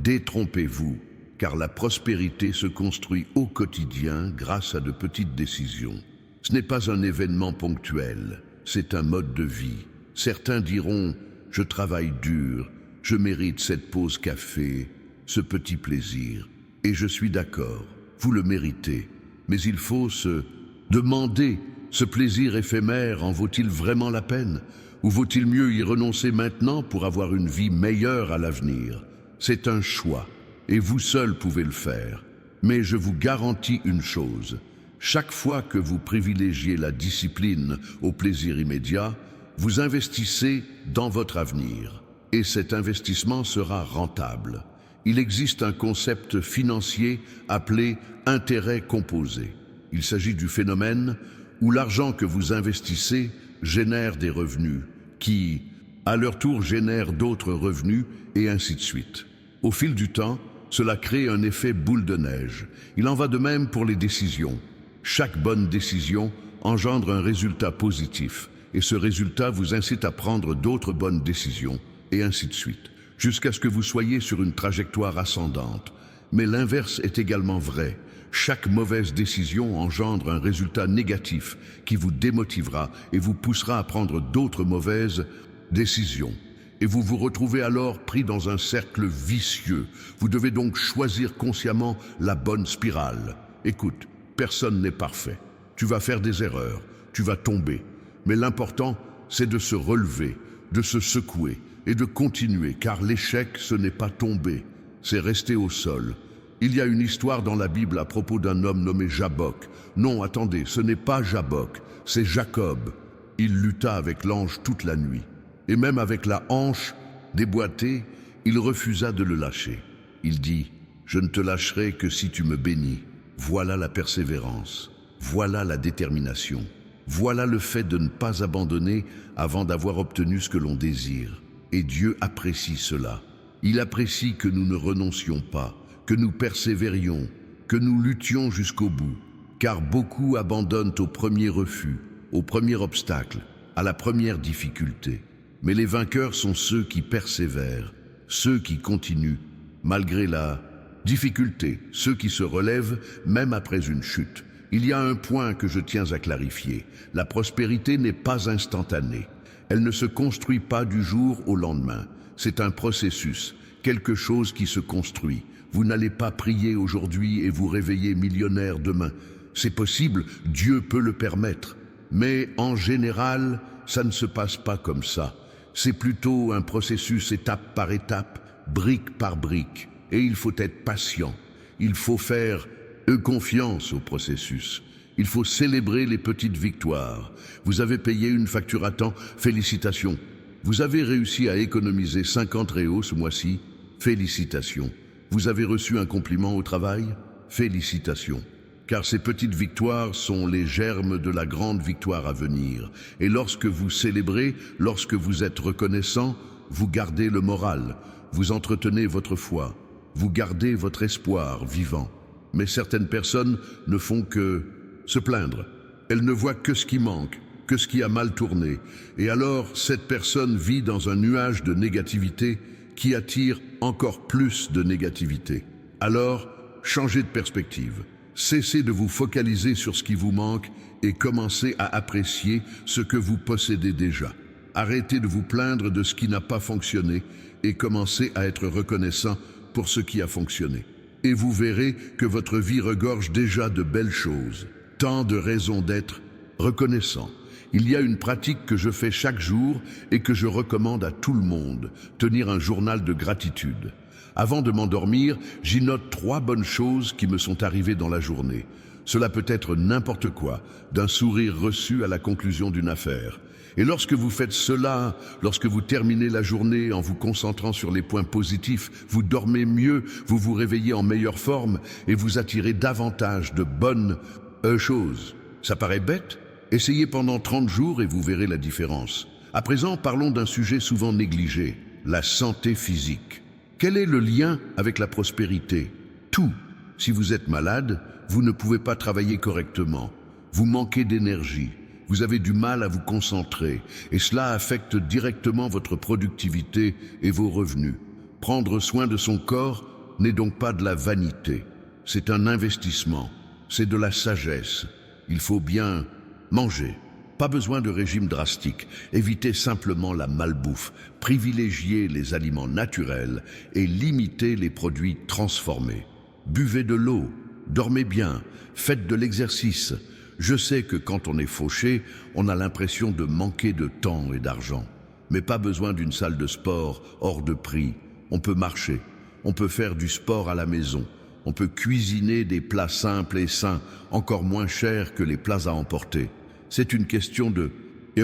Détrompez-vous, car la prospérité se construit au quotidien grâce à de petites décisions. Ce n'est pas un événement ponctuel, c'est un mode de vie. Certains diront « je travaille dur, je mérite cette pause café, ce petit plaisir ». Et je suis d'accord, vous le méritez. Mais il faut se demander, ce plaisir éphémère en vaut-il vraiment la peine? Ou vaut-il mieux y renoncer maintenant pour avoir une vie meilleure à l'avenir? C'est un choix, et vous seul pouvez le faire. Mais je vous garantis une chose, chaque fois que vous privilégiez la discipline au plaisir immédiat, vous investissez dans votre avenir, et cet investissement sera rentable. Il existe un concept financier appelé intérêt composé. Il s'agit du phénomène où l'argent que vous investissez génère des revenus qui, à leur tour, génèrent d'autres revenus et ainsi de suite. Au fil du temps, cela crée un effet boule de neige. Il en va de même pour les décisions. Chaque bonne décision engendre un résultat positif et ce résultat vous incite à prendre d'autres bonnes décisions et ainsi de suite, jusqu'à ce que vous soyez sur une trajectoire ascendante. Mais l'inverse est également vrai. Chaque mauvaise décision engendre un résultat négatif qui vous démotivera et vous poussera à prendre d'autres mauvaises décisions. Et vous vous retrouvez alors pris dans un cercle vicieux. Vous devez donc choisir consciemment la bonne spirale. Écoute, personne n'est parfait. Tu vas faire des erreurs, tu vas tomber. Mais l'important, c'est de se relever, de se secouer et de continuer, car l'échec, ce n'est pas tomber, c'est rester au sol. Il y a une histoire dans la Bible à propos d'un homme nommé Jabbok. Non, attendez, ce n'est pas Jabbok, c'est Jacob. Il lutta avec l'ange toute la nuit. Et même avec la hanche déboîtée, il refusa de le lâcher. Il dit, « Je ne te lâcherai que si tu me bénis. » Voilà la persévérance, voilà la détermination, voilà le fait de ne pas abandonner avant d'avoir obtenu ce que l'on désire. Et Dieu apprécie cela. Il apprécie que nous ne renoncions pas, que nous persévérions, que nous luttions jusqu'au bout, car beaucoup abandonnent au premier refus, au premier obstacle, à la première difficulté. Mais les vainqueurs sont ceux qui persévèrent, ceux qui continuent, malgré la difficulté, ceux qui se relèvent même après une chute. Il y a un point que je tiens à clarifier. La prospérité n'est pas instantanée. Elle ne se construit pas du jour au lendemain. C'est un processus, quelque chose qui se construit. Vous n'allez pas prier aujourd'hui et vous réveiller millionnaire demain. C'est possible, Dieu peut le permettre. Mais en général, ça ne se passe pas comme ça. C'est plutôt un processus étape par étape, brique par brique. Et il faut être patient. Il faut faire confiance au processus. Il faut célébrer les petites victoires. Vous avez payé une facture à temps, félicitations. Vous avez réussi à économiser 50 réaux ce mois-ci, félicitations. Vous avez reçu un compliment au travail, félicitations. car ces petites victoires sont les germes de la grande victoire à venir. Et lorsque vous célébrez, lorsque vous êtes reconnaissant, vous gardez le moral, vous entretenez votre foi, vous gardez votre espoir vivant. Mais certaines personnes ne font que se plaindre. Elles ne voient que ce qui manque, que ce qui a mal tourné. Et alors, cette personne vit dans un nuage de négativité qui attire encore plus de négativité. Alors, changez de perspective. Cessez de vous focaliser sur ce qui vous manque et commencez à apprécier ce que vous possédez déjà. Arrêtez de vous plaindre de ce qui n'a pas fonctionné et commencez à être reconnaissant pour ce qui a fonctionné. Et vous verrez que votre vie regorge déjà de belles choses. Tant de raisons d'être reconnaissant. Il y a une pratique que je fais chaque jour et que je recommande à tout le monde, tenir un journal de gratitude. Avant de m'endormir, j'y note 3 bonnes choses qui me sont arrivées dans la journée. Cela peut être n'importe quoi, d'un sourire reçu à la conclusion d'une affaire. Et lorsque vous faites cela, lorsque vous terminez la journée en vous concentrant sur les points positifs, vous dormez mieux, vous vous réveillez en meilleure forme et vous attirez davantage de bonnes choses. Ça paraît bête? Essayez pendant 30 jours et vous verrez la différence. À présent, parlons d'un sujet souvent négligé, la santé physique. Quel est le lien avec la prospérité? Tout. Si vous êtes malade, vous ne pouvez pas travailler correctement. Vous manquez d'énergie. Vous avez du mal à vous concentrer. Et cela affecte directement votre productivité et vos revenus. Prendre soin de son corps n'est donc pas de la vanité. C'est un investissement. C'est de la sagesse. Il faut bien manger. Pas besoin de régime drastique, évitez simplement la malbouffe, privilégiez les aliments naturels et limitez les produits transformés. Buvez de l'eau, dormez bien, faites de l'exercice. Je sais que quand on est fauché, on a l'impression de manquer de temps et d'argent. Mais pas besoin d'une salle de sport hors de prix. On peut marcher, on peut faire du sport à la maison, on peut cuisiner des plats simples et sains, encore moins chers que les plats à emporter. C'est une question de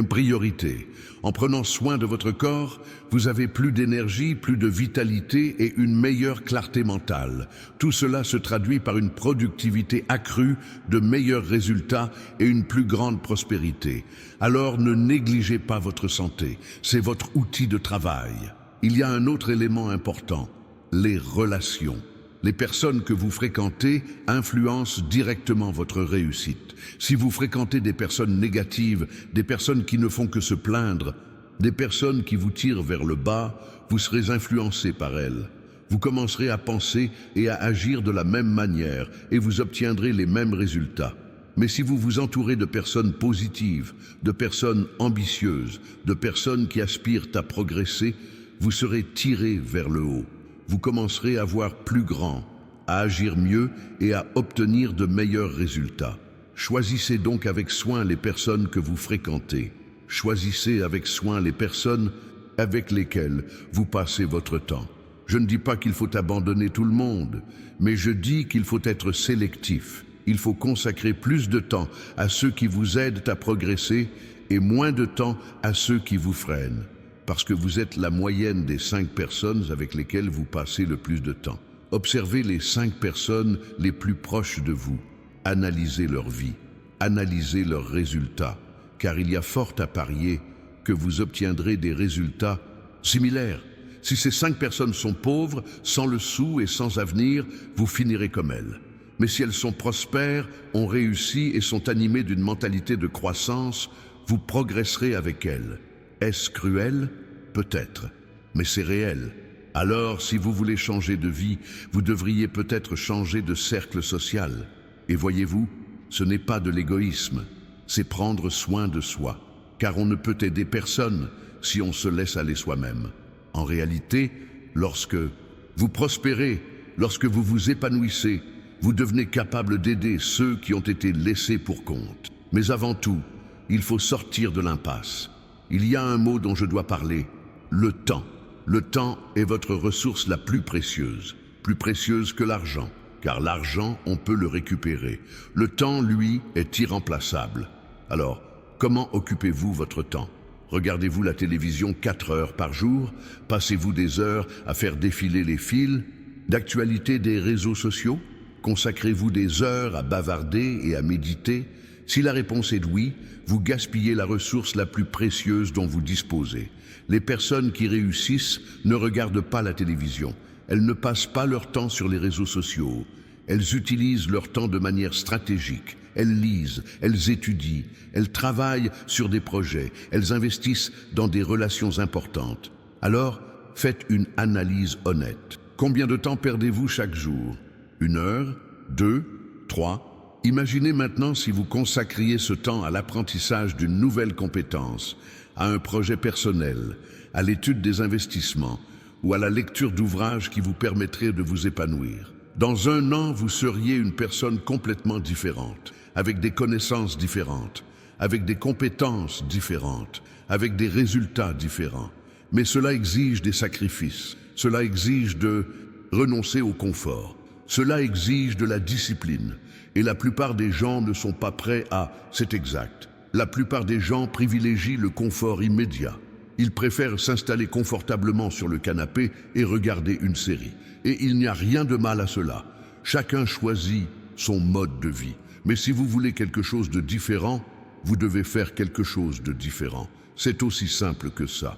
priorité. En prenant soin de votre corps, vous avez plus d'énergie, plus de vitalité et une meilleure clarté mentale. Tout cela se traduit par une productivité accrue, de meilleurs résultats et une plus grande prospérité. Alors ne négligez pas votre santé, c'est votre outil de travail. Il y a un autre élément important, les relations. Les personnes que vous fréquentez influencent directement votre réussite. Si vous fréquentez des personnes négatives, des personnes qui ne font que se plaindre, des personnes qui vous tirent vers le bas, vous serez influencé par elles. Vous commencerez à penser et à agir de la même manière et vous obtiendrez les mêmes résultats. Mais si vous vous entourez de personnes positives, de personnes ambitieuses, de personnes qui aspirent à progresser, vous serez tiré vers le haut. Vous commencerez à voir plus grand, à agir mieux et à obtenir de meilleurs résultats. Choisissez donc avec soin les personnes que vous fréquentez. Choisissez avec soin les personnes avec lesquelles vous passez votre temps. Je ne dis pas qu'il faut abandonner tout le monde, mais je dis qu'il faut être sélectif. Il faut consacrer plus de temps à ceux qui vous aident à progresser et moins de temps à ceux qui vous freinent. Parce que vous êtes la moyenne des 5 personnes avec lesquelles vous passez le plus de temps. Observez les 5 personnes les plus proches de vous. Analysez leur vie, analysez leurs résultats, car il y a fort à parier que vous obtiendrez des résultats similaires. Si ces 5 personnes sont pauvres, sans le sou et sans avenir, vous finirez comme elles. Mais si elles sont prospères, ont réussi et sont animées d'une mentalité de croissance, vous progresserez avec elles. Est-ce cruel? Peut-être, mais c'est réel. Alors, si vous voulez changer de vie, vous devriez peut-être changer de cercle social. Et voyez-vous, ce n'est pas de l'égoïsme, c'est prendre soin de soi. Car on ne peut aider personne si on se laisse aller soi-même. En réalité, lorsque vous prospérez, lorsque vous vous épanouissez, vous devenez capable d'aider ceux qui ont été laissés pour compte. Mais avant tout, il faut sortir de l'impasse. Il y a un mot dont je dois parler, le temps. Le temps est votre ressource la plus précieuse que l'argent, car l'argent, on peut le récupérer. Le temps, lui, est irremplaçable. Alors, comment occupez-vous votre temps? Regardez-vous la télévision 4 heures par jour? Passez-vous des heures à faire défiler les fils d'actualité des réseaux sociaux? Consacrez-vous des heures à bavarder et à méditer? Si la réponse est oui, vous gaspillez la ressource la plus précieuse dont vous disposez. Les personnes qui réussissent ne regardent pas la télévision. Elles ne passent pas leur temps sur les réseaux sociaux. Elles utilisent leur temps de manière stratégique. Elles lisent, elles étudient, elles travaillent sur des projets, elles investissent dans des relations importantes. Alors, faites une analyse honnête. Combien de temps perdez-vous chaque jour? 1 heure? 2? 3? Imaginez maintenant si vous consacriez ce temps à l'apprentissage d'une nouvelle compétence, à un projet personnel, à l'étude des investissements ou à la lecture d'ouvrages qui vous permettraient de vous épanouir. Dans 1 an, vous seriez une personne complètement différente, avec des connaissances différentes, avec des compétences différentes, avec des résultats différents. Mais cela exige des sacrifices, cela exige de renoncer au confort, cela exige de la discipline. Et la plupart des gens ne sont pas prêts à, c'est exact. La plupart des gens privilégient le confort immédiat. Ils préfèrent s'installer confortablement sur le canapé et regarder une série. Et il n'y a rien de mal à cela. Chacun choisit son mode de vie. Mais si vous voulez quelque chose de différent, vous devez faire quelque chose de différent. C'est aussi simple que ça.